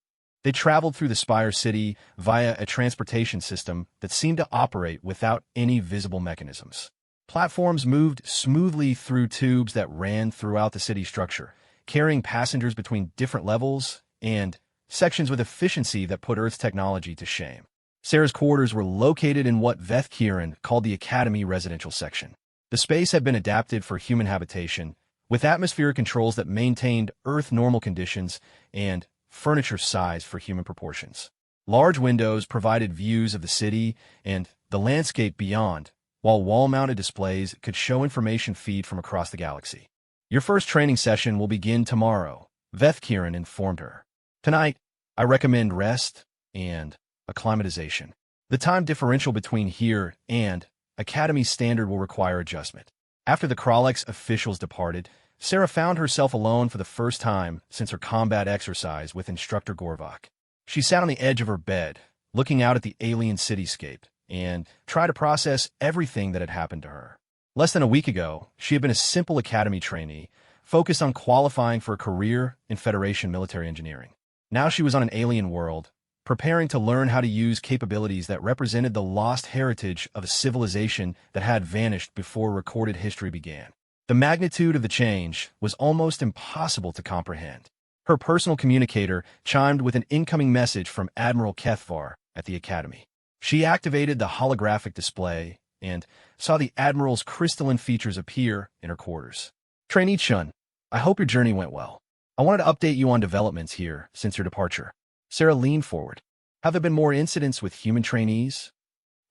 They traveled through the Spire City via a transportation system that seemed to operate without any visible mechanisms. Platforms moved smoothly through tubes that ran throughout the city structure, carrying passengers between different levels and sections with efficiency that put Earth's technology to shame. Sarah's quarters were located in what Veth Kiran called the Academy Residential Section. The space had been adapted for human habitation, with atmospheric controls that maintained Earth normal conditions and furniture size for human proportions. Large windows provided views of the city and the landscape beyond, while wall-mounted displays could show information feed from across the galaxy. Your first training session will begin tomorrow, Veth Kiran informed her. Tonight, I recommend rest and acclimatization. The time differential between here and Academy Standard will require adjustment. After the Kralex officials departed, Sarah found herself alone for the first time since her combat exercise with Instructor Gorvok. She sat on the edge of her bed, looking out at the alien cityscape, and tried to process everything that had happened to her. Less than a week ago, she had been a simple academy trainee, focused on qualifying for a career in Federation military engineering. Now she was on an alien world, preparing to learn how to use capabilities that represented the lost heritage of a civilization that had vanished before recorded history began. The magnitude of the change was almost impossible to comprehend. Her personal communicator chimed with an incoming message from Admiral Kethvar at the Academy. She activated the holographic display and saw the Admiral's crystalline features appear in her quarters. Trainee Chun, I hope your journey went well. I wanted to update you on developments here since your departure. Sarah leaned forward. Have there been more incidents with human trainees?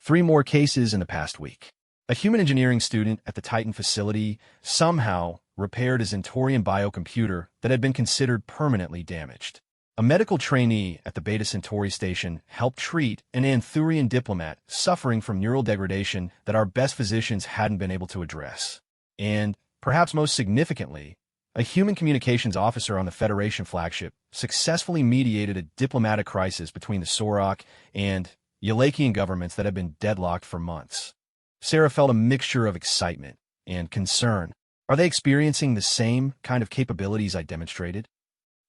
3 more cases in the past week. A human engineering student at the Titan facility somehow repaired a Zentorian biocomputer that had been considered permanently damaged. A medical trainee at the Beta Centauri station helped treat an Anthurian diplomat suffering from neural degradation that our best physicians hadn't been able to address. And, perhaps most significantly, a human communications officer on the Federation flagship successfully mediated a diplomatic crisis between the Sorok and Yalakian governments that had been deadlocked for months. Sarah felt a mixture of excitement and concern. Are they experiencing the same kind of capabilities I demonstrated?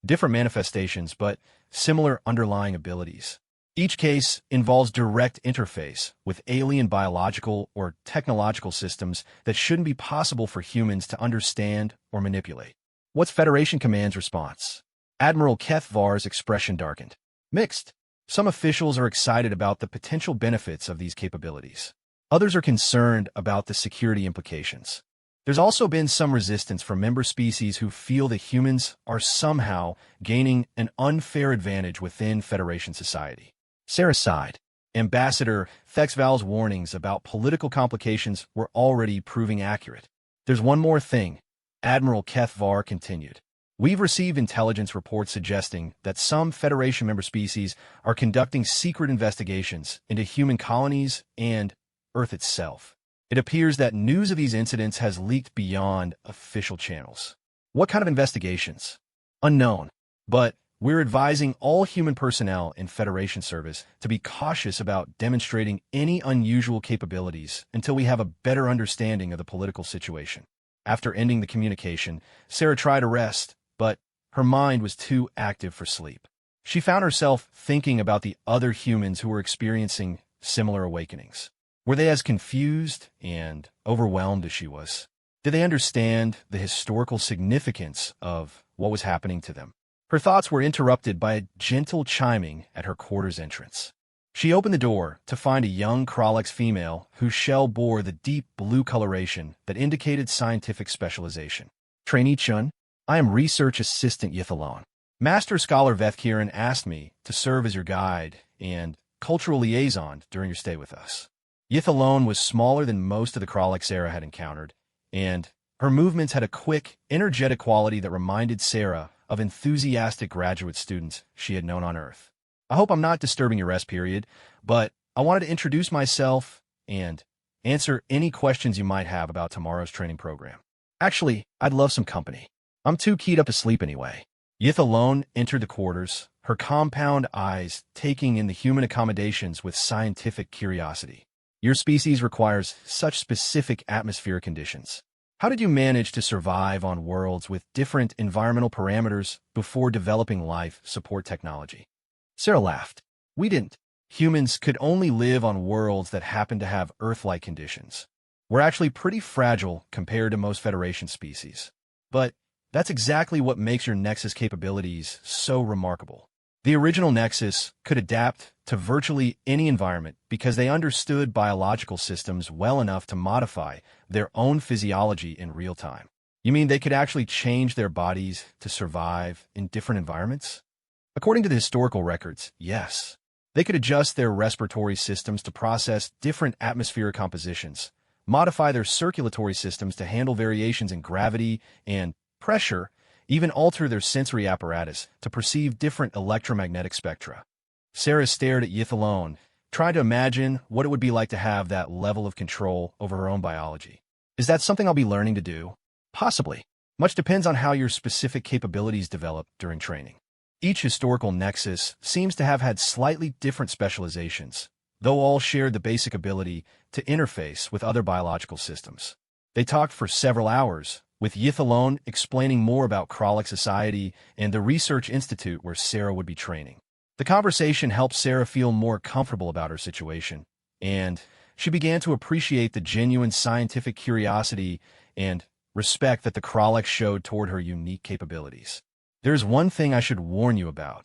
Different manifestations, but similar underlying abilities. Each case involves direct interface with alien biological or technological systems that shouldn't be possible for humans to understand or manipulate. What's Federation Command's response? Admiral Kethvar's expression darkened. Mixed. Some officials are excited about the potential benefits of these capabilities. Others are concerned about the security implications. There's also been some resistance from member species who feel that humans are somehow gaining an unfair advantage within Federation society. Sarah sighed. Ambassador Thexval's warnings about political complications were already proving accurate. There's one more thing, Admiral Kethvar continued. We've received intelligence reports suggesting that some Federation member species are conducting secret investigations into human colonies and Earth itself. It appears that news of these incidents has leaked beyond official channels. What kind of investigations? Unknown. But we're advising all human personnel in Federation service to be cautious about demonstrating any unusual capabilities until we have a better understanding of the political situation. After ending the communication, Sarah tried to rest, but her mind was too active for sleep. She found herself thinking about the other humans who were experiencing similar awakenings. Were they as confused and overwhelmed as she was? Did they understand the historical significance of what was happening to them? Her thoughts were interrupted by a gentle chiming at her quarters entrance. She opened the door to find a young Kralex female whose shell bore the deep blue coloration that indicated scientific specialization. Trainee Chun, I am Research Assistant Yithalon. Master Scholar Veth Kiran asked me to serve as your guide and cultural liaison during your stay with us. Yithalon was smaller than most of the Kralex Sarah had encountered, and her movements had a quick, energetic quality that reminded Sarah of enthusiastic graduate students she had known on Earth. I hope I'm not disturbing your rest period, but I wanted to introduce myself and answer any questions you might have about tomorrow's training program. Actually, I'd love some company. I'm too keyed up to sleep anyway. Yith alone entered the quarters, her compound eyes taking in the human accommodations with scientific curiosity. Your species requires such specific atmospheric conditions. How did you manage to survive on worlds with different environmental parameters before developing life support technology? Sarah laughed. We didn't. Humans could only live on worlds that happen to have Earth-like conditions. We're actually pretty fragile compared to most Federation species. But that's exactly what makes your Nexus capabilities so remarkable. The original Nexus could adapt to virtually any environment because they understood biological systems well enough to modify their own physiology in real time. You mean they could actually change their bodies to survive in different environments? According to the historical records, yes. They could adjust their respiratory systems to process different atmospheric compositions, modify their circulatory systems to handle variations in gravity and pressure, even alter their sensory apparatus to perceive different electromagnetic spectra. Sarah stared at Yith alone, trying to imagine what it would be like to have that level of control over her own biology. Is that something I'll be learning to do? Possibly. Much depends on how your specific capabilities develop during training. Each historical nexus seems to have had slightly different specializations, though all shared the basic ability to interface with other biological systems. They talked for several hours, with Yith alone explaining more about Kralik Society and the research institute where Sarah would be training. The conversation helped Sarah feel more comfortable about her situation, and she began to appreciate the genuine scientific curiosity and respect that the Kralik showed toward her unique capabilities. There's one thing I should warn you about,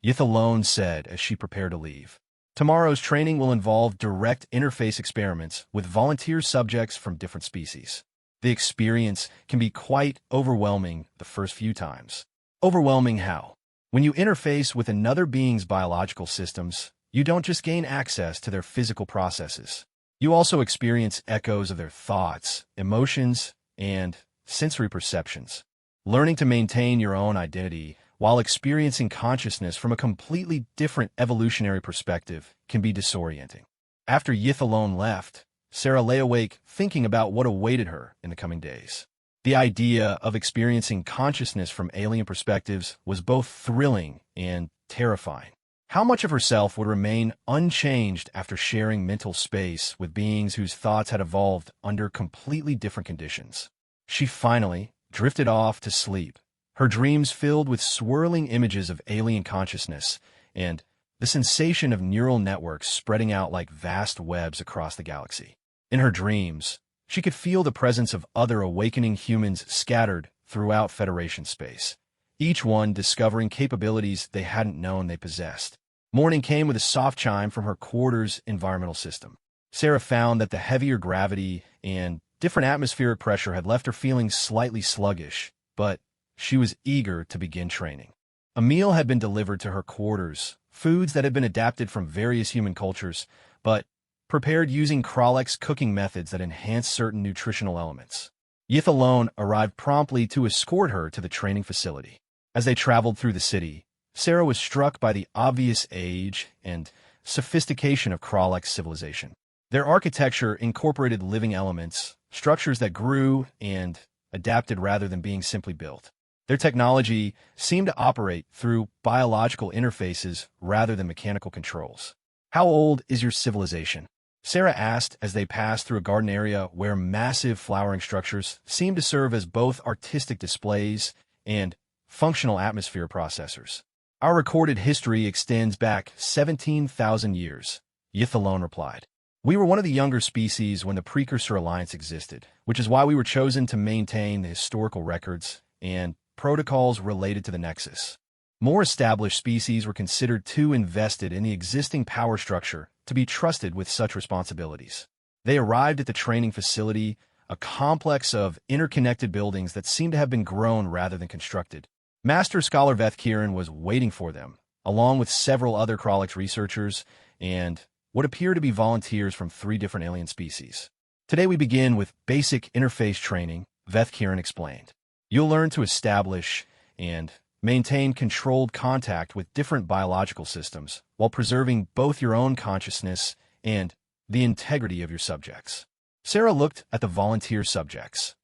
Yith alone said as she prepared to leave. Tomorrow's training will involve direct interface experiments with volunteer subjects from different species. The experience can be quite overwhelming the first few times. Overwhelming how? When you interface with another being's biological systems, you don't just gain access to their physical processes. You also experience echoes of their thoughts, emotions, and sensory perceptions. Learning to maintain your own identity while experiencing consciousness from a completely different evolutionary perspective can be disorienting. After Yith alone left, Sarah lay awake thinking about what awaited her in the coming days. The idea of experiencing consciousness from alien perspectives was both thrilling and terrifying. How much of herself would remain unchanged after sharing mental space with beings whose thoughts had evolved under completely different conditions? She finally drifted off to sleep, her dreams filled with swirling images of alien consciousness and the sensation of neural networks spreading out like vast webs across the galaxy. In her dreams, she could feel the presence of other awakening humans scattered throughout Federation space, each one discovering capabilities they hadn't known they possessed. Morning came with a soft chime from her quarters' environmental system. Sarah found that the heavier gravity and different atmospheric pressure had left her feeling slightly sluggish, but she was eager to begin training. A meal had been delivered to her quarters, foods that had been adapted from various human cultures, but prepared using Kralik's cooking methods that enhanced certain nutritional elements. Yith alone arrived promptly to escort her to the training facility. As they traveled through the city, Sarah was struck by the obvious age and sophistication of Kralik's civilization. Their architecture incorporated living elements, structures that grew and adapted rather than being simply built. Their technology seemed to operate through biological interfaces rather than mechanical controls. How old is your civilization? Sarah asked as they passed through a garden area where massive flowering structures seemed to serve as both artistic displays and functional atmosphere processors. Our recorded history extends back 17,000 years, Yith alone replied. We were one of the younger species when the Precursor Alliance existed, which is why we were chosen to maintain the historical records and protocols related to the Nexus. More established species were considered too invested in the existing power structure to be trusted with such responsibilities. They arrived at the training facility, a complex of interconnected buildings that seemed to have been grown rather than constructed. Master Scholar Veth Kiran was waiting for them, along with several other Kralik researchers and what appear to be volunteers from 3 different alien species. Today we begin with basic interface training, Veth Kiran explained. You'll learn to establish and maintain controlled contact with different biological systems while preserving both your own consciousness and the integrity of your subjects. Sarah looked at the volunteer subjects.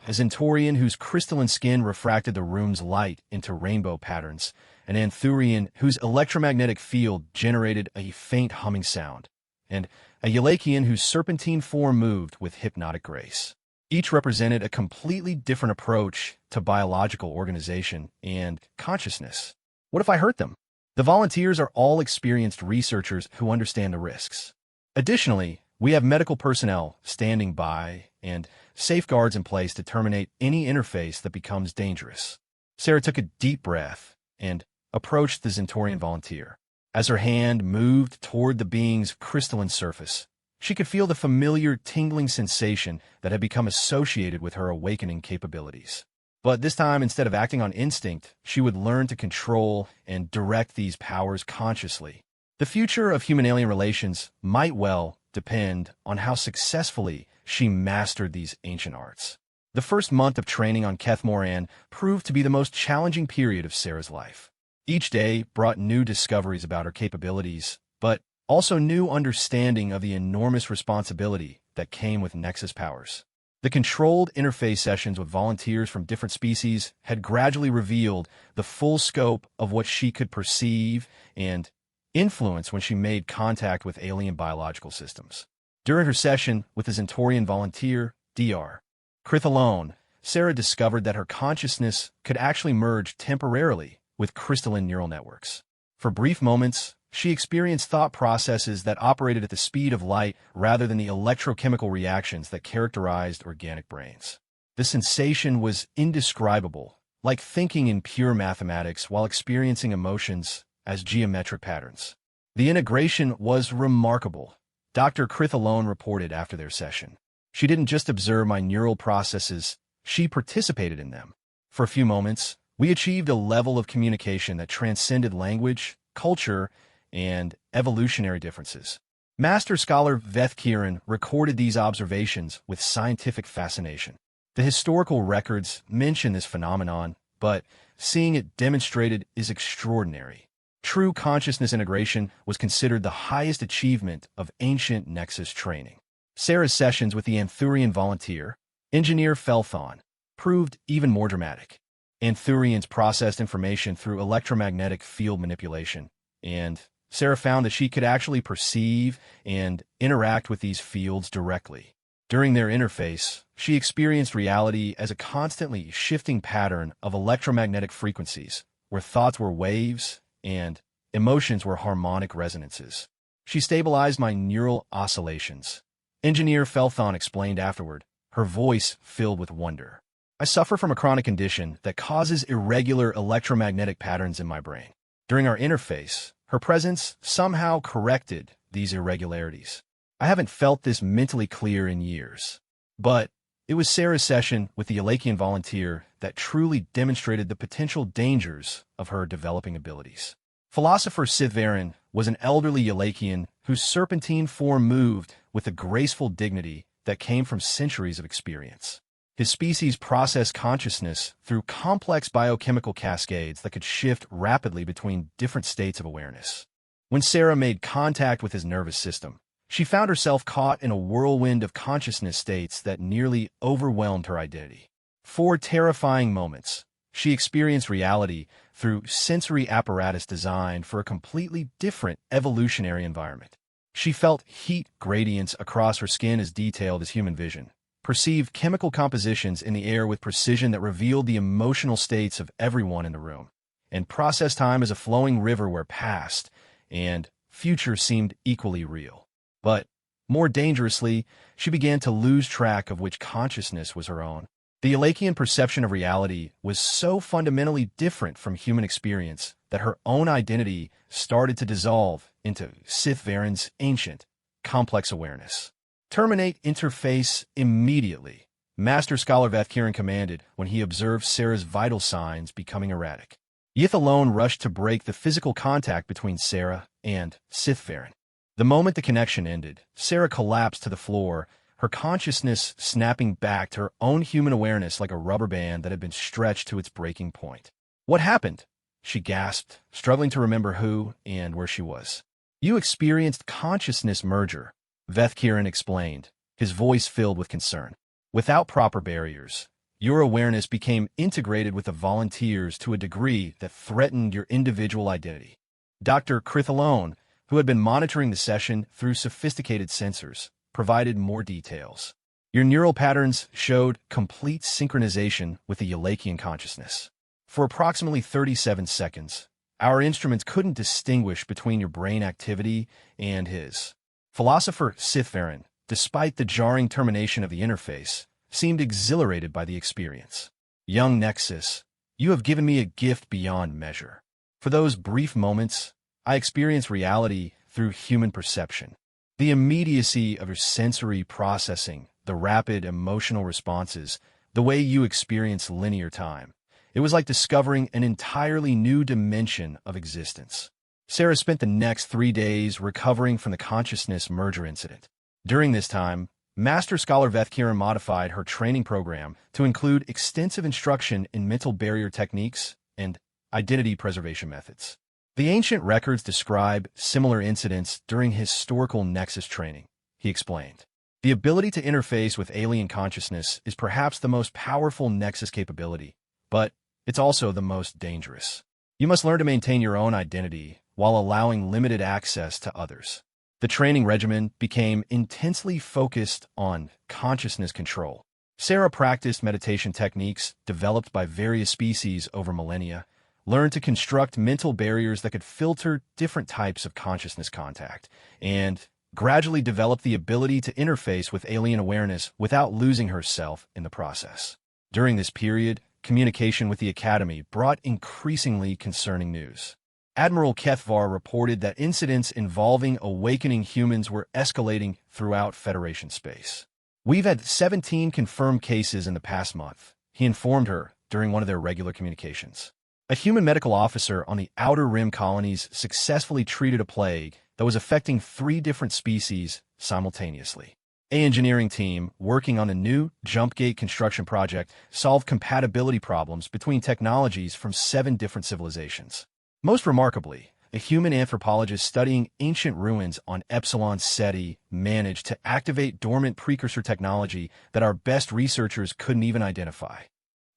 A Zenturian whose crystalline skin refracted the room's light into rainbow patterns, an Anthurian whose electromagnetic field generated a faint humming sound, and a Yalakian whose serpentine form moved with hypnotic grace. Each represented a completely different approach to biological organization and consciousness. What if I hurt them? The volunteers are all experienced researchers who understand the risks. Additionally, we have medical personnel standing by and safeguards in place to terminate any interface that becomes dangerous. Sarah took a deep breath and approached the Zenturian volunteer. As her hand moved toward the being's crystalline surface, she could feel the familiar tingling sensation that had become associated with her awakening capabilities. But this time, instead of acting on instinct, she would learn to control and direct these powers consciously. The future of human-alien relations might well depend on how successfully she mastered these ancient arts. The first month of training on Keth Moran proved to be the most challenging period of Sarah's life. Each day brought new discoveries about her capabilities, but also new understanding of the enormous responsibility that came with Nexus powers. The controlled interface sessions with volunteers from different species had gradually revealed the full scope of what she could perceive and influence when she made contact with alien biological systems. During her session with the Zenturian volunteer, Dr. Crithalone, Sarah discovered that her consciousness could actually merge temporarily with crystalline neural networks. For brief moments, she experienced thought processes that operated at the speed of light rather than the electrochemical reactions that characterized organic brains. The sensation was indescribable, like thinking in pure mathematics while experiencing emotions as geometric patterns. The integration was remarkable, Dr. Crithalone reported after their session. She didn't just observe my neural processes, she participated in them. For a few moments, we achieved a level of communication that transcended language, culture, and evolutionary differences. Master scholar Veth Kiran recorded these observations with scientific fascination. The historical records mention this phenomenon, but seeing it demonstrated is extraordinary. True consciousness integration was considered the highest achievement of ancient Nexus training. Sarah's sessions with the Anthurian volunteer, Engineer Felthon, proved even more dramatic. Anthurians processed information through electromagnetic field manipulation, and Sarah found that she could actually perceive and interact with these fields directly. During their interface, she experienced reality as a constantly shifting pattern of electromagnetic frequencies, where thoughts were waves and emotions were harmonic resonances. She stabilized my neural oscillations. Engineer Felthon explained afterward, her voice filled with wonder. I suffer from a chronic condition that causes irregular electromagnetic patterns in my brain. During our interface, her presence somehow corrected these irregularities. I haven't felt this mentally clear in years. But it was Sarah's session with the Yalakian volunteer that truly demonstrated the potential dangers of her developing abilities. Philosopher Sithvaran was an elderly Yalakian whose serpentine form moved with a graceful dignity that came from centuries of experience. His species processed consciousness through complex biochemical cascades that could shift rapidly between different states of awareness. When Sarah made contact with his nervous system, she found herself caught in a whirlwind of consciousness states that nearly overwhelmed her identity. For terrifying moments, she experienced reality through sensory apparatus designed for a completely different evolutionary environment. She felt heat gradients across her skin as detailed as human vision, perceived chemical compositions in the air with precision that revealed the emotional states of everyone in the room, and processed time as a flowing river where past and future seemed equally real. But, more dangerously, she began to lose track of which consciousness was her own. The Yalakian perception of reality was so fundamentally different from human experience that her own identity started to dissolve into Sithvaran's ancient, complex awareness. Terminate interface immediately, Master Scholar Veth Kiran commanded when he observed Sarah's vital signs becoming erratic. Yith alone rushed to break the physical contact between Sarah and Sithvaran. The moment the connection ended, Sarah collapsed to the floor, her consciousness snapping back to her own human awareness like a rubber band that had been stretched to its breaking point. What happened? She gasped, struggling to remember who and where she was. You experienced consciousness merger, Veth Kiran explained, his voice filled with concern. Without proper barriers, your awareness became integrated with the volunteers to a degree that threatened your individual identity. Dr. Krithalone, who had been monitoring the session through sophisticated sensors, provided more details. Your neural patterns showed complete synchronization with the Yalakian consciousness. For approximately 37 seconds, our instruments couldn't distinguish between your brain activity and his. Philosopher Sithvaran, despite the jarring termination of the interface, seemed exhilarated by the experience. Young Nexus, you have given me a gift beyond measure. For those brief moments, I experienced reality through human perception. The immediacy of your sensory processing, the rapid emotional responses, the way you experience linear time. It was like discovering an entirely new dimension of existence. Sarah spent the next 3 days recovering from the consciousness merger incident. During this time, Master Scholar Vethkiran modified her training program to include extensive instruction in mental barrier techniques and identity preservation methods. The ancient records describe similar incidents during historical Nexus training, he explained. The ability to interface with alien consciousness is perhaps the most powerful Nexus capability, but it's also the most dangerous. You must learn to maintain your own identity while allowing limited access to others. The training regimen became intensely focused on consciousness control. Sarah practiced meditation techniques developed by various species over millennia, learned to construct mental barriers that could filter different types of consciousness contact, and gradually developed the ability to interface with alien awareness without losing herself in the process. During this period, communication with the Academy brought increasingly concerning news. Admiral Kethvar reported that incidents involving awakening humans were escalating throughout Federation space. We've had 17 confirmed cases in the past month, he informed her during one of their regular communications. A human medical officer on the Outer Rim colonies successfully treated a plague that was affecting 3 different species simultaneously. An engineering team working on a new jump gate construction project solved compatibility problems between technologies from 7 different civilizations. Most remarkably, a human anthropologist studying ancient ruins on Epsilon Ceti managed to activate dormant precursor technology that our best researchers couldn't even identify.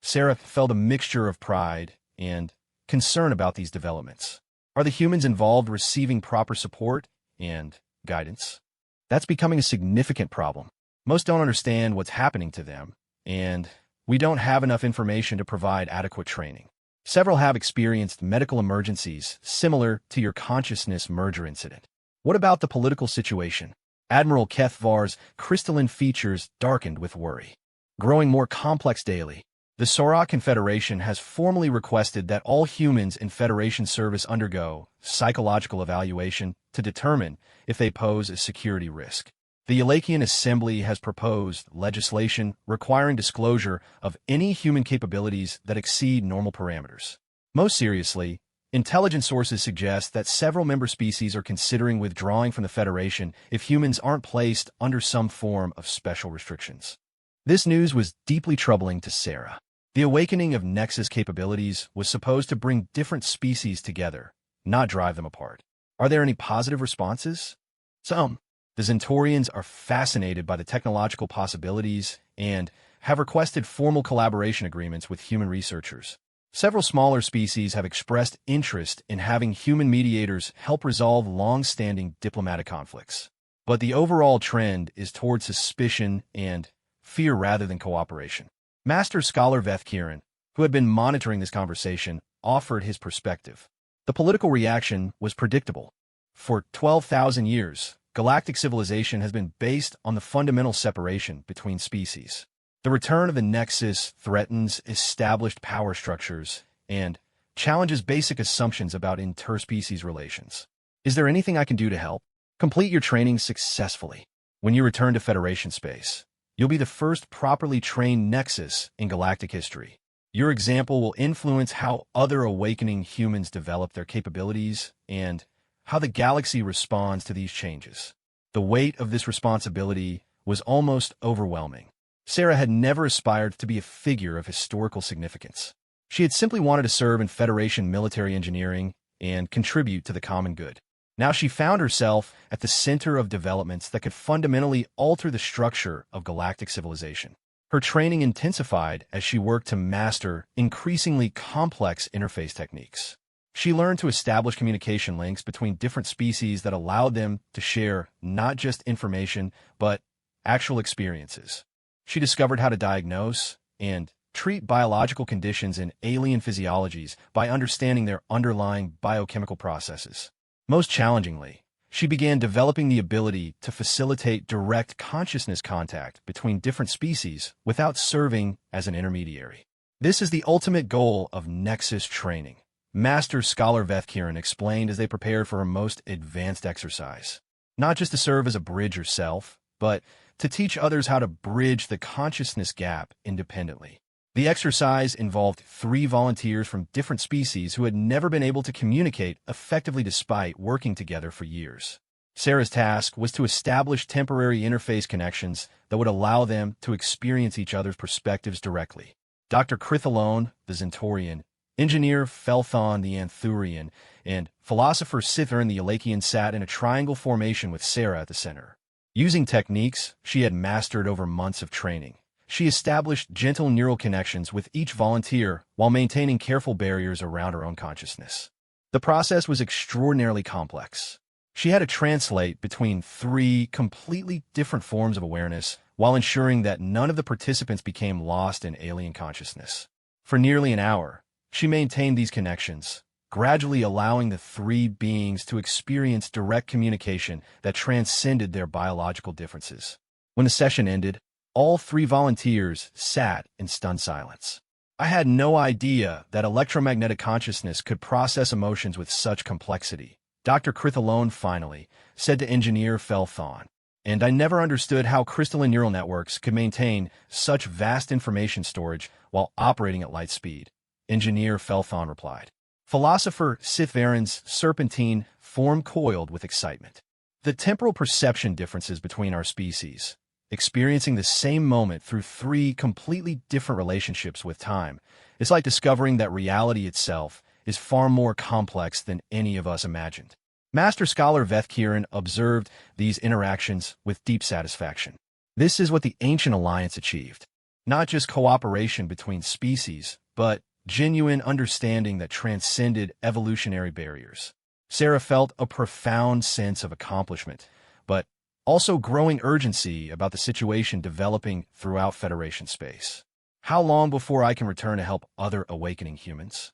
Sarah felt a mixture of pride and concern about these developments. Are the humans involved receiving proper support and guidance? That's becoming a significant problem. Most don't understand what's happening to them, and we don't have enough information to provide adequate training. Several have experienced medical emergencies similar to your consciousness merger incident. What about the political situation? Admiral Kethvar's crystalline features darkened with worry. Growing more complex daily, the Sora Confederation has formally requested that all humans in Federation service undergo psychological evaluation to determine if they pose a security risk. The Yalakian Assembly has proposed legislation requiring disclosure of any human capabilities that exceed normal parameters. Most seriously, intelligence sources suggest that several member species are considering withdrawing from the Federation if humans aren't placed under some form of special restrictions. This news was deeply troubling to Sarah. The awakening of Nexus capabilities was supposed to bring different species together, not drive them apart. Are there any positive responses? Some. The Zentorians are fascinated by the technological possibilities and have requested formal collaboration agreements with human researchers. Several smaller species have expressed interest in having human mediators help resolve long-standing diplomatic conflicts. But the overall trend is toward suspicion and fear rather than cooperation. Master Scholar Vethkiran, who had been monitoring this conversation, offered his perspective. The political reaction was predictable. For 12,000 years, galactic civilization has been based on the fundamental separation between species. The return of the Nexus threatens established power structures and challenges basic assumptions about interspecies relations. Is there anything I can do to help? Complete your training successfully. When you return to Federation space, you'll be the first properly trained Nexus in galactic history. Your example will influence how other awakening humans develop their capabilities and how the galaxy responds to these changes. The weight of this responsibility was almost overwhelming. Sarah had never aspired to be a figure of historical significance. She had simply wanted to serve in Federation military engineering and contribute to the common good. Now she found herself at the center of developments that could fundamentally alter the structure of galactic civilization. Her training intensified as she worked to master increasingly complex interface techniques. She learned to establish communication links between different species that allowed them to share not just information, but actual experiences. She discovered how to diagnose and treat biological conditions in alien physiologies by understanding their underlying biochemical processes. Most challengingly, she began developing the ability to facilitate direct consciousness contact between different species without serving as an intermediary. This is the ultimate goal of Nexus training, Master Scholar Vethkiran explained as they prepared for her most advanced exercise. Not just to serve as a bridge herself, but to teach others how to bridge the consciousness gap independently. The exercise involved 3 volunteers from different species who had never been able to communicate effectively despite working together for years. Sarah's task was to establish temporary interface connections that would allow them to experience each other's perspectives directly. Dr. Crithalone, the Zentorian, Engineer Felthon, the Anthurian, and Philosopher Sithern, the Elachian sat in a triangle formation with Sarah at the center. Using techniques she had mastered over months of training, she established gentle neural connections with each volunteer while maintaining careful barriers around her own consciousness. The process was extraordinarily complex. She had to translate between 3 completely different forms of awareness while ensuring that none of the participants became lost in alien consciousness. For nearly an hour, she maintained these connections, gradually allowing the 3 beings to experience direct communication that transcended their biological differences. When the session ended, all 3 volunteers sat in stunned silence. I had no idea that electromagnetic consciousness could process emotions with such complexity, Dr. Crithalone finally said to Engineer Felthon, and I never understood how crystalline neural networks could maintain such vast information storage while operating at light speed. Engineer Felthon replied. Philosopher Sithvaren's serpentine form coiled with excitement. The temporal perception differences between our species, experiencing the same moment through 3 completely different relationships with time, is like discovering that reality itself is far more complex than any of us imagined. Master Scholar Vethkiran observed these interactions with deep satisfaction. This is what the Ancient Alliance achieved. Not just cooperation between species, but genuine understanding that transcended evolutionary barriers. Sarah felt a profound sense of accomplishment, but also growing urgency about the situation developing throughout Federation space. How long before I can return to help other awakening humans?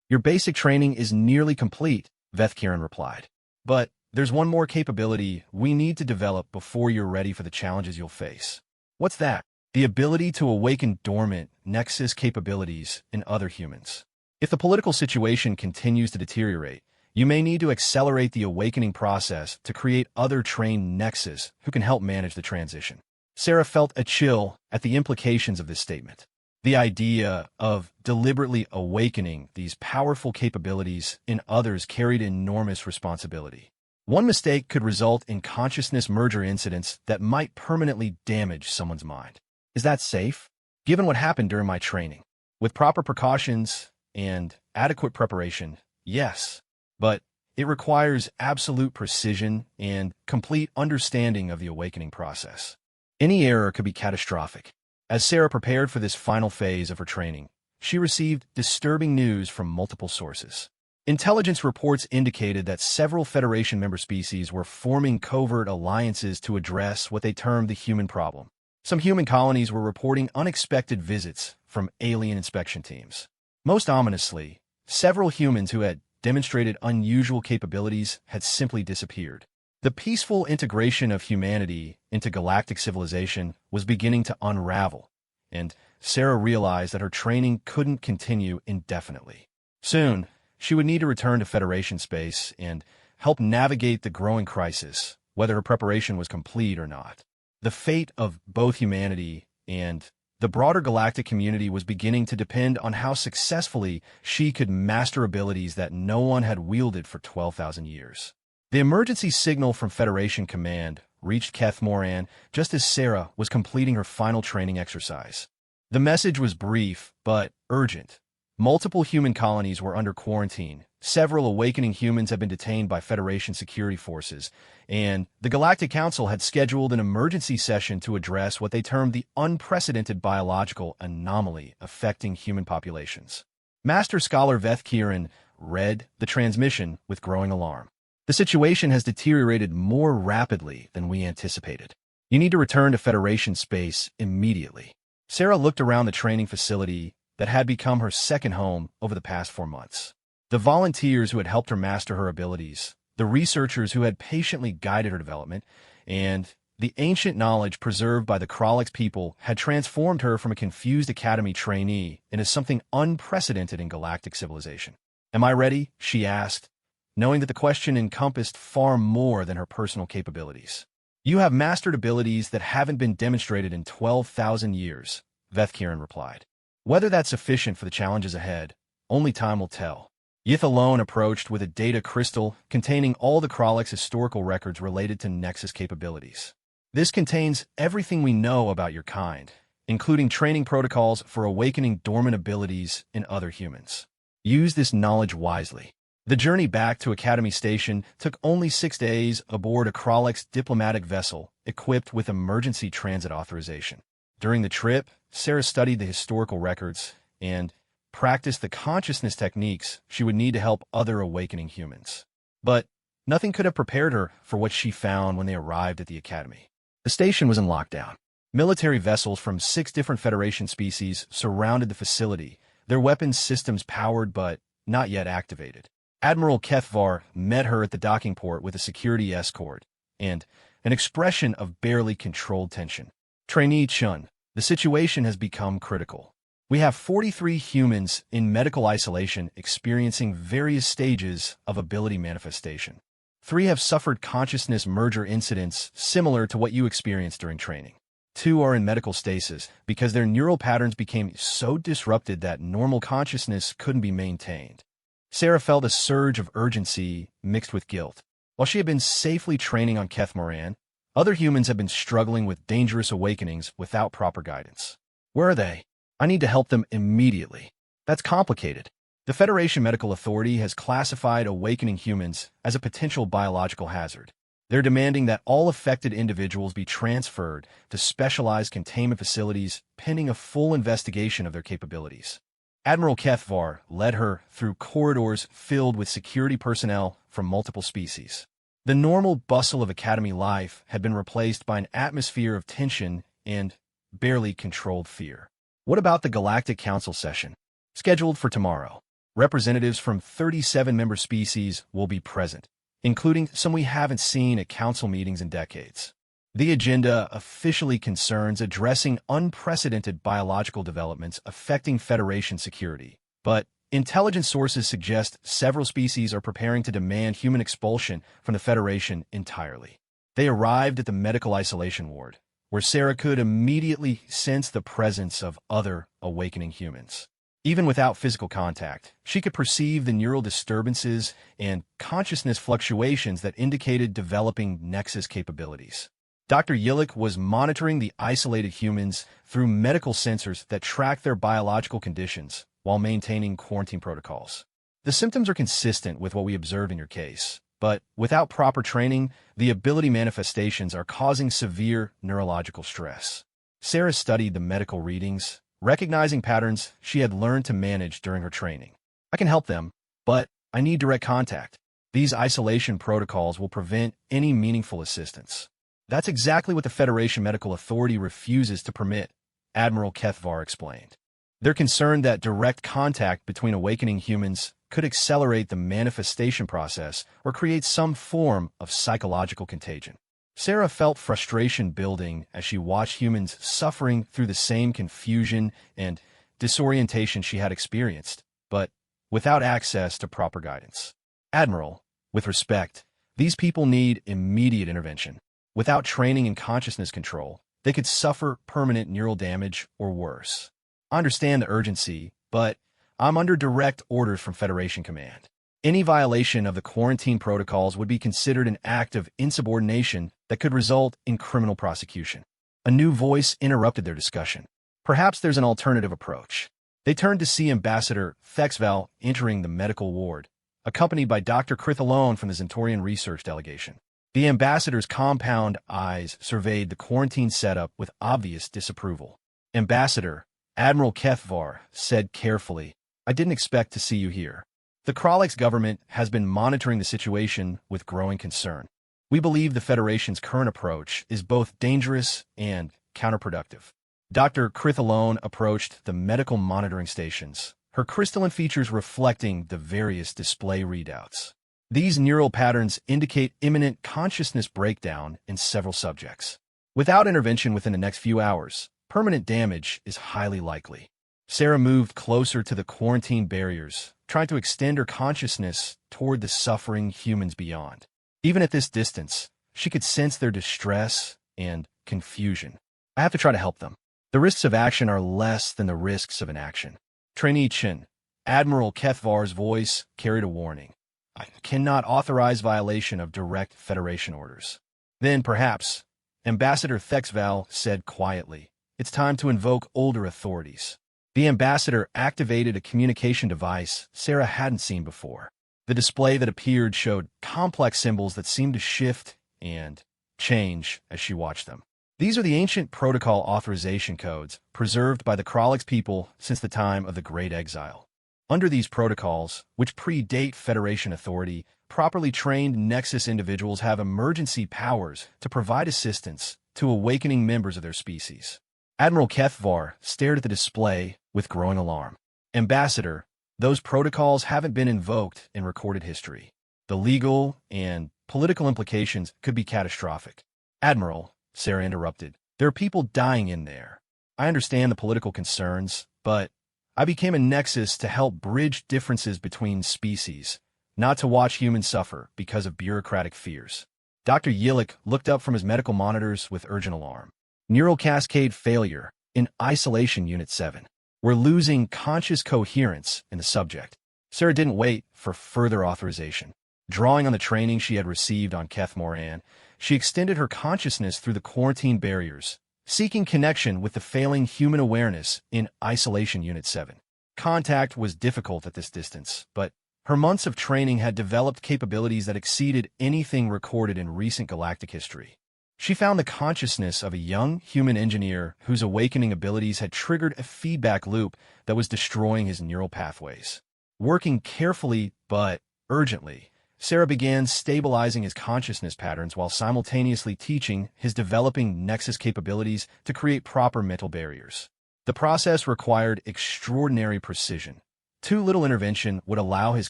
Your basic training is nearly complete, Vethkiran replied. But there's one more capability we need to develop before you're ready for the challenges you'll face. What's that? The ability to awaken dormant Nexus capabilities in other humans. If the political situation continues to deteriorate, you may need to accelerate the awakening process to create other trained Nexus who can help manage the transition. Sarah felt a chill at the implications of this statement. The idea of deliberately awakening these powerful capabilities in others carried enormous responsibility. One mistake could result in consciousness merger incidents that might permanently damage someone's mind. Is that safe? Given what happened during my training, with proper precautions and adequate preparation, yes. But it requires absolute precision and complete understanding of the awakening process. Any error could be catastrophic. As Sarah prepared for this final phase of her training, she received disturbing news from multiple sources. Intelligence reports indicated that several Federation member species were forming covert alliances to address what they termed the human problem. Some human colonies were reporting unexpected visits from alien inspection teams. Most ominously, several humans who had demonstrated unusual capabilities had simply disappeared. The peaceful integration of humanity into galactic civilization was beginning to unravel, and Sarah realized that her training couldn't continue indefinitely. Soon, she would need to return to Federation space and help navigate the growing crisis, whether her preparation was complete or not. The fate of both humanity and the broader galactic community was beginning to depend on how successfully she could master abilities that no one had wielded for 12,000 years. The emergency signal from Federation Command reached Keth Moran just as Sarah was completing her final training exercise. The message was brief but urgent. Multiple human colonies were under quarantine, several awakening humans had been detained by Federation security forces, and the Galactic Council had scheduled an emergency session to address what they termed the unprecedented biological anomaly affecting human populations. Master Scholar Veth Kieran read the transmission with growing alarm. The situation has deteriorated more rapidly than we anticipated. You need to return to Federation space immediately. Sarah looked around the training facility that had become her second home over the past 4 months. The volunteers who had helped her master her abilities, the researchers who had patiently guided her development, and the ancient knowledge preserved by the Kralix people had transformed her from a confused academy trainee into something unprecedented in galactic civilization. "Am I ready?" she asked, knowing that the question encompassed far more than her personal capabilities. "You have mastered abilities that haven't been demonstrated in 12,000 years, Veth Kieran replied. "Whether that's sufficient for the challenges ahead, only time will tell." Yith alone approached with a data crystal containing all the Kralix historical records related to Nexus capabilities. "This contains everything we know about your kind, including training protocols for awakening dormant abilities in other humans. Use this knowledge wisely." The journey back to Academy Station took only 6 days aboard a Kralix diplomatic vessel equipped with emergency transit authorization. During the trip, Sarah studied the historical records and practiced the consciousness techniques she would need to help other awakening humans. But nothing could have prepared her for what she found when they arrived at the Academy. The station was in lockdown. Military vessels from 6 different Federation species surrounded the facility, their weapons systems powered but not yet activated. Admiral Kethvar met her at the docking port with a security escort and an expression of barely controlled tension. "Trainee Chun, the situation has become critical. We have 43 humans in medical isolation experiencing various stages of ability manifestation. 3 have suffered consciousness merger incidents similar to what you experienced during training. 2 are in medical stasis because their neural patterns became so disrupted that normal consciousness couldn't be maintained." Sarah felt a surge of urgency mixed with guilt. While she had been safely training on Keth Moran, other humans have been struggling with dangerous awakenings without proper guidance. "Where are they? I need to help them immediately." "That's complicated. The Federation Medical Authority has classified awakening humans as a potential biological hazard. They're demanding that all affected individuals be transferred to specialized containment facilities pending a full investigation of their capabilities." Admiral Kethvar led her through corridors filled with security personnel from multiple species. The normal bustle of Academy life had been replaced by an atmosphere of tension and barely controlled fear. "What about the Galactic Council session? Scheduled for tomorrow. Representatives from 37 member species will be present, including some we haven't seen at council meetings in decades. The agenda officially concerns addressing unprecedented biological developments affecting Federation security, but intelligence sources suggest several species are preparing to demand human expulsion from the Federation entirely." They arrived at the medical isolation ward, where Sarah could immediately sense the presence of other awakening humans. Even without physical contact, she could perceive the neural disturbances and consciousness fluctuations that indicated developing Nexus capabilities. Dr. Yillick was monitoring the isolated humans through medical sensors that track their biological conditions while maintaining quarantine protocols. "The symptoms are consistent with what we observed in your case, but without proper training, the ability manifestations are causing severe neurological stress." Sarah studied the medical readings, recognizing patterns she had learned to manage during her training. "I can help them, but I need direct contact. These isolation protocols will prevent any meaningful assistance." "That's exactly what the Federation Medical Authority refuses to permit," Admiral Kethvar explained. "They're concerned that direct contact between awakening humans could accelerate the manifestation process or create some form of psychological contagion." Sarah felt frustration building as she watched humans suffering through the same confusion and disorientation she had experienced, but without access to proper guidance. "Admiral, with respect, these people need immediate intervention. Without training and consciousness control, they could suffer permanent neural damage or worse. I understand the urgency, but I'm under direct orders from Federation Command. Any violation of the quarantine protocols would be considered an act of insubordination that could result in criminal prosecution." A new voice interrupted their discussion. "Perhaps there's an alternative approach. They turned to see Ambassador Thexval entering the medical ward, accompanied by Dr. Crithalone from the Zentorian research delegation. The ambassador's compound eyes surveyed the quarantine setup with obvious disapproval. Ambassador, Admiral Kethvar said carefully, "I didn't expect to see you here. The Kralix government has been monitoring the situation with growing concern. We believe the Federation's current approach is both dangerous and counterproductive." Dr. Crithalone approached the medical monitoring stations, her crystalline features reflecting the various display readouts. These neural patterns indicate imminent consciousness breakdown in several subjects. Without intervention within the next few hours, permanent damage is highly likely. Sarah moved closer to the quarantine barriers, trying to extend her consciousness toward the suffering humans beyond. Even at this distance, she could sense their distress and confusion. "I have to try to help them. The risks of action are less than the risks of inaction." Trainee Chin, Admiral Kethvar's voice carried a warning. "I cannot authorize violation of direct Federation orders." Then, perhaps, Ambassador Thexval said quietly, "It's time to invoke older authorities." The ambassador activated a communication device Sarah hadn't seen before. The display that appeared showed complex symbols that seemed to shift and change as she watched them. These are the ancient protocol authorization codes preserved by the Kralix people since the time of the Great Exile. Under these protocols, which predate Federation authority, properly trained Nexus individuals have emergency powers to provide assistance to awakening members of their species. Admiral Kethvar stared at the display with growing alarm. "Ambassador, those protocols haven't been invoked in recorded history. The legal and political implications could be catastrophic." "Admiral," Sarah interrupted, "there are people dying in there. I understand the political concerns, but I became a Nexus to help bridge differences between species, not to watch humans suffer because of bureaucratic fears." Dr. Yilik looked up from his medical monitors with urgent alarm. "Neural cascade failure in Isolation Unit 7. We're losing conscious coherence in the subject." Sarah didn't wait for further authorization. Drawing on the training she had received on Keth Moran, she extended her consciousness through the quarantine barriers, seeking connection with the failing human awareness in Isolation Unit 7. Contact was difficult at this distance, but her months of training had developed capabilities that exceeded anything recorded in recent galactic history. She found the consciousness of a young human engineer whose awakening abilities had triggered a feedback loop that was destroying his neural pathways. Working carefully but urgently, Sarah began stabilizing his consciousness patterns while simultaneously teaching his developing Nexus capabilities to create proper mental barriers. The process required extraordinary precision. Too little intervention would allow his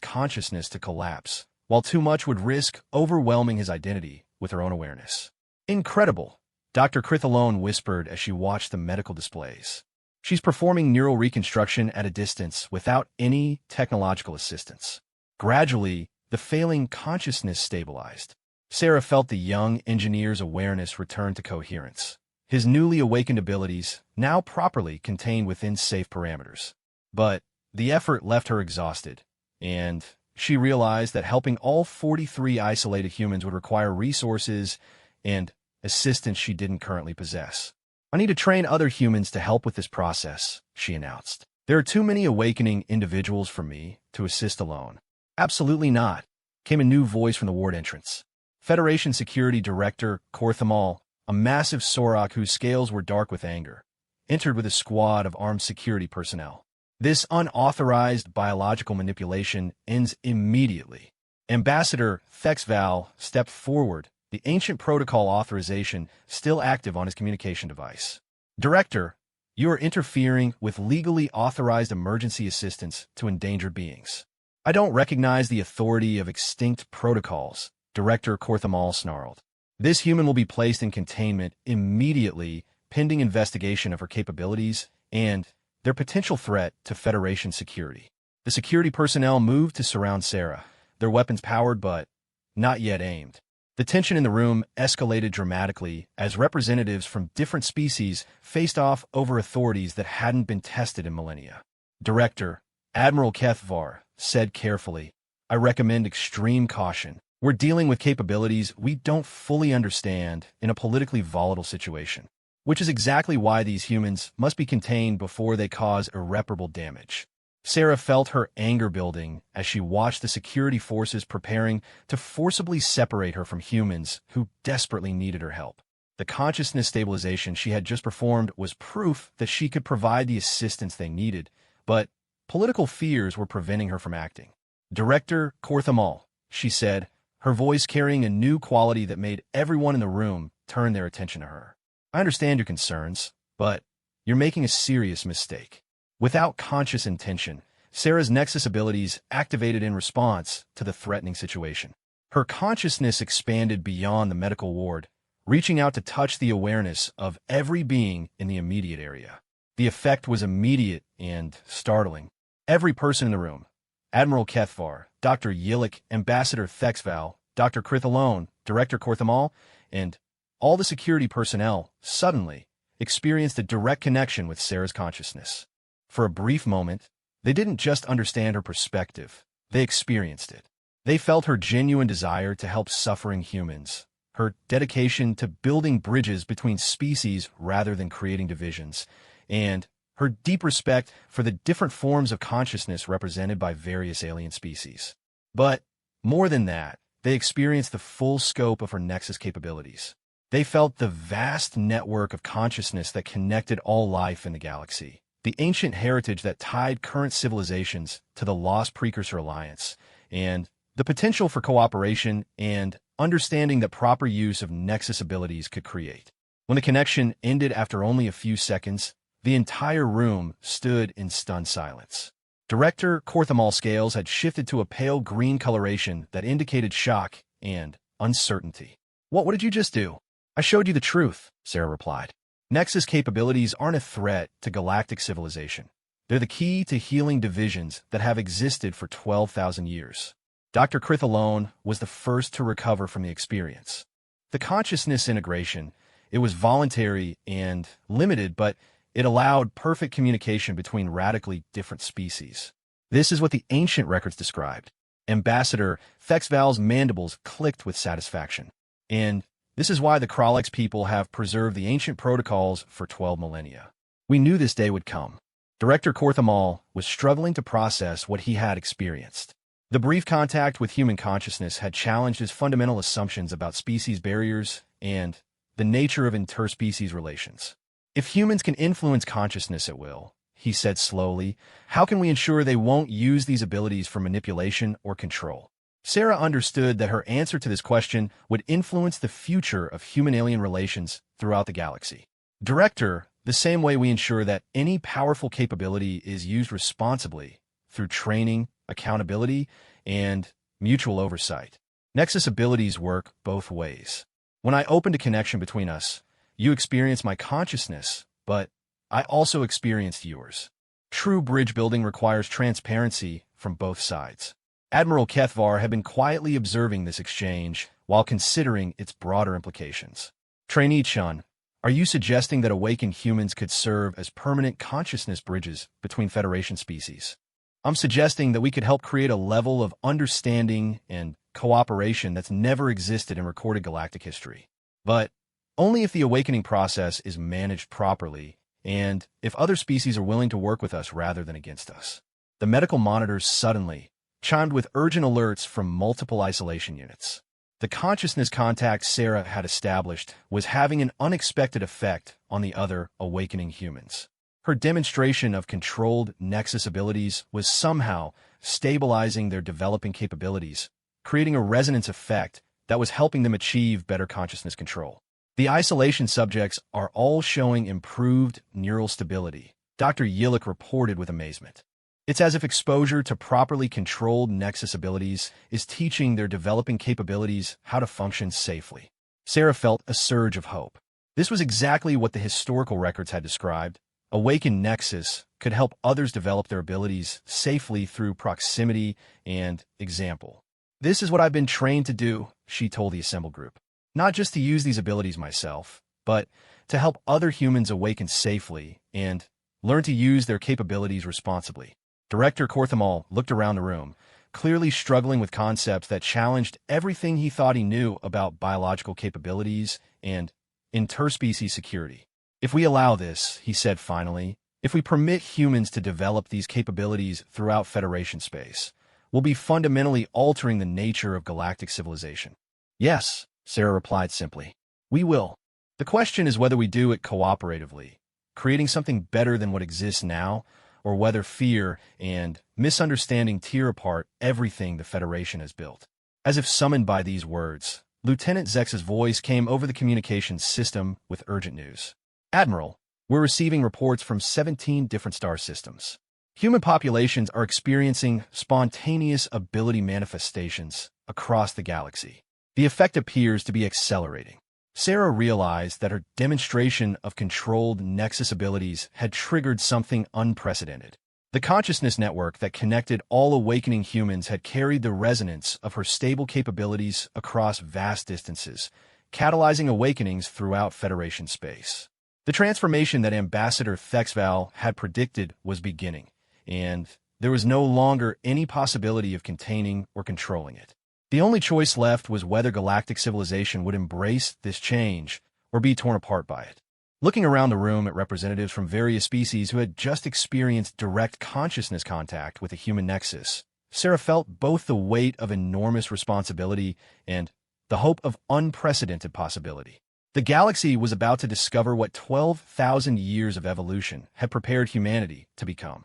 consciousness to collapse, while too much would risk overwhelming his identity with her own awareness. "Incredible," Dr. Crithalone whispered as she watched the medical displays. "She's performing neural reconstruction at a distance without any technological assistance." Gradually, the failing consciousness stabilized. Sarah felt the young engineer's awareness return to coherence, his newly awakened abilities now properly contained within safe parameters. But the effort left her exhausted, and she realized that helping all 43 isolated humans would require resources and assistance she didn't currently possess. "I need to train other humans to help with this process," she announced. "There are too many awakening individuals for me to assist alone." "Absolutely not," came a new voice from the ward entrance. Federation Security Director Korthamal, a massive Sorak whose scales were dark with anger, entered with a squad of armed security personnel. "This unauthorized biological manipulation ends immediately." Ambassador Thexval stepped forward, the ancient protocol authorization still active on his communication device. "Director, you are interfering with legally authorized emergency assistance to endangered beings." "I don't recognize the authority of extinct protocols," Director Korthamal snarled. "This human will be placed in containment immediately pending investigation of her capabilities and their potential threat to Federation security." The security personnel moved to surround Sarah, their weapons powered but not yet aimed. The tension in the room escalated dramatically as representatives from different species faced off over authorities that hadn't been tested in millennia. Director, Admiral Kethvar, said carefully, "I recommend extreme caution. We're dealing with capabilities we don't fully understand in a politically volatile situation." which is exactly why these humans must be contained before they cause irreparable damage. Sarah felt her anger building as she watched the security forces preparing to forcibly separate her from humans who desperately needed her help. The consciousness stabilization she had just performed was proof that she could provide the assistance they needed, but political fears were preventing her from acting. "Director Korthamal," she said, her voice carrying a new quality that made everyone in the room turn their attention to her. "I understand your concerns, but you're making a serious mistake." Without conscious intention, Sarah's Nexus abilities activated in response to the threatening situation. Her consciousness expanded beyond the medical ward, reaching out to touch the awareness of every being in the immediate area. The effect was immediate and startling. Every person in the room, Admiral Kethvar, Dr. Yilik, Ambassador Thexval, Dr. Krithalone, Director Korthamal, and all the security personnel suddenly experienced a direct connection with Sarah's consciousness. For a brief moment, they didn't just understand her perspective, they experienced it. They felt her genuine desire to help suffering humans, her dedication to building bridges between species rather than creating divisions, and her deep respect for the different forms of consciousness represented by various alien species. But more than that, they experienced the full scope of her Nexus capabilities. They felt the vast network of consciousness that connected all life in the galaxy, the ancient heritage that tied current civilizations to the Lost Precursor Alliance, and the potential for cooperation and understanding that proper use of Nexus abilities could create. When the connection ended after only a few seconds, the entire room stood in stunned silence. Director Korthamal's scales had shifted to a pale green coloration that indicated shock and uncertainty. What did you just do?" "I showed you the truth," Sarah replied. "Nexus capabilities aren't a threat to galactic civilization. They're the key to healing divisions that have existed for 12,000 years. Dr. Krithalone was the first to recover from the experience. The consciousness integration, it was voluntary and limited, but it allowed perfect communication between radically different species. This is what the ancient records described." Ambassador Thexval's mandibles clicked with satisfaction. "And this is why the Kralex people have preserved the ancient protocols for 12 millennia. We knew this day would come." Director Korthamal was struggling to process what he had experienced. The brief contact with human consciousness had challenged his fundamental assumptions about species barriers and the nature of interspecies relations. "If humans can influence consciousness at will," he said slowly, "how can we ensure they won't use these abilities for manipulation or control?" Sarah understood that her answer to this question would influence the future of human-alien relations throughout the galaxy. "Director, the same way we ensure that any powerful capability is used responsibly through training, accountability, and mutual oversight. Nexus abilities work both ways. When I opened a connection between us, you experienced my consciousness, but I also experienced yours. True bridge building requires transparency from both sides." Admiral Kethvar had been quietly observing this exchange while considering its broader implications. "Trainee Chun, are you suggesting that awakened humans could serve as permanent consciousness bridges between Federation species?" "I'm suggesting that we could help create a level of understanding and cooperation that's never existed in recorded galactic history. But only if the awakening process is managed properly and if other species are willing to work with us rather than against us." The medical monitors suddenly chimed with urgent alerts from multiple isolation units. The consciousness contact Sarah had established was having an unexpected effect on the other awakening humans. Her demonstration of controlled Nexus abilities was somehow stabilizing their developing capabilities, creating a resonance effect that was helping them achieve better consciousness control. The isolation subjects are all showing improved neural stability, Dr. Yilik reported with amazement. It's as if exposure to properly controlled Nexus abilities is teaching their developing capabilities how to function safely. Sarah felt a surge of hope. This was exactly what the historical records had described. Awakened Nexus could help others develop their abilities safely through proximity and example. "This is what I've been trained to do," she told the assembled group. "Not just to use these abilities myself, but to help other humans awaken safely and learn to use their capabilities responsibly." Director Korthamal looked around the room, clearly struggling with concepts that challenged everything he thought he knew about biological capabilities and interspecies security. If we allow this, he said finally, if we permit humans to develop these capabilities throughout Federation space, we'll be fundamentally altering the nature of galactic civilization. Yes, Sarah replied simply. We will. The question is whether we do it cooperatively, creating something better than what exists now, or whether fear and misunderstanding tear apart everything the Federation has built. As if summoned by these words, Lieutenant Zex's voice came over the communications system with urgent news. Admiral, we're receiving reports from 17 different star systems. Human populations are experiencing spontaneous ability manifestations across the galaxy. The effect appears to be accelerating. Sarah realized that her demonstration of controlled Nexus abilities had triggered something unprecedented. The consciousness network that connected all awakening humans had carried the resonance of her stable capabilities across vast distances, catalyzing awakenings throughout Federation space. The transformation that Ambassador Thexval had predicted was beginning, and there was no longer any possibility of containing or controlling it. The only choice left was whether galactic civilization would embrace this change or be torn apart by it. Looking around the room at representatives from various species who had just experienced direct consciousness contact with the human nexus, Sarah felt both the weight of enormous responsibility and the hope of unprecedented possibility. The galaxy was about to discover what 12,000 years of evolution had prepared humanity to become.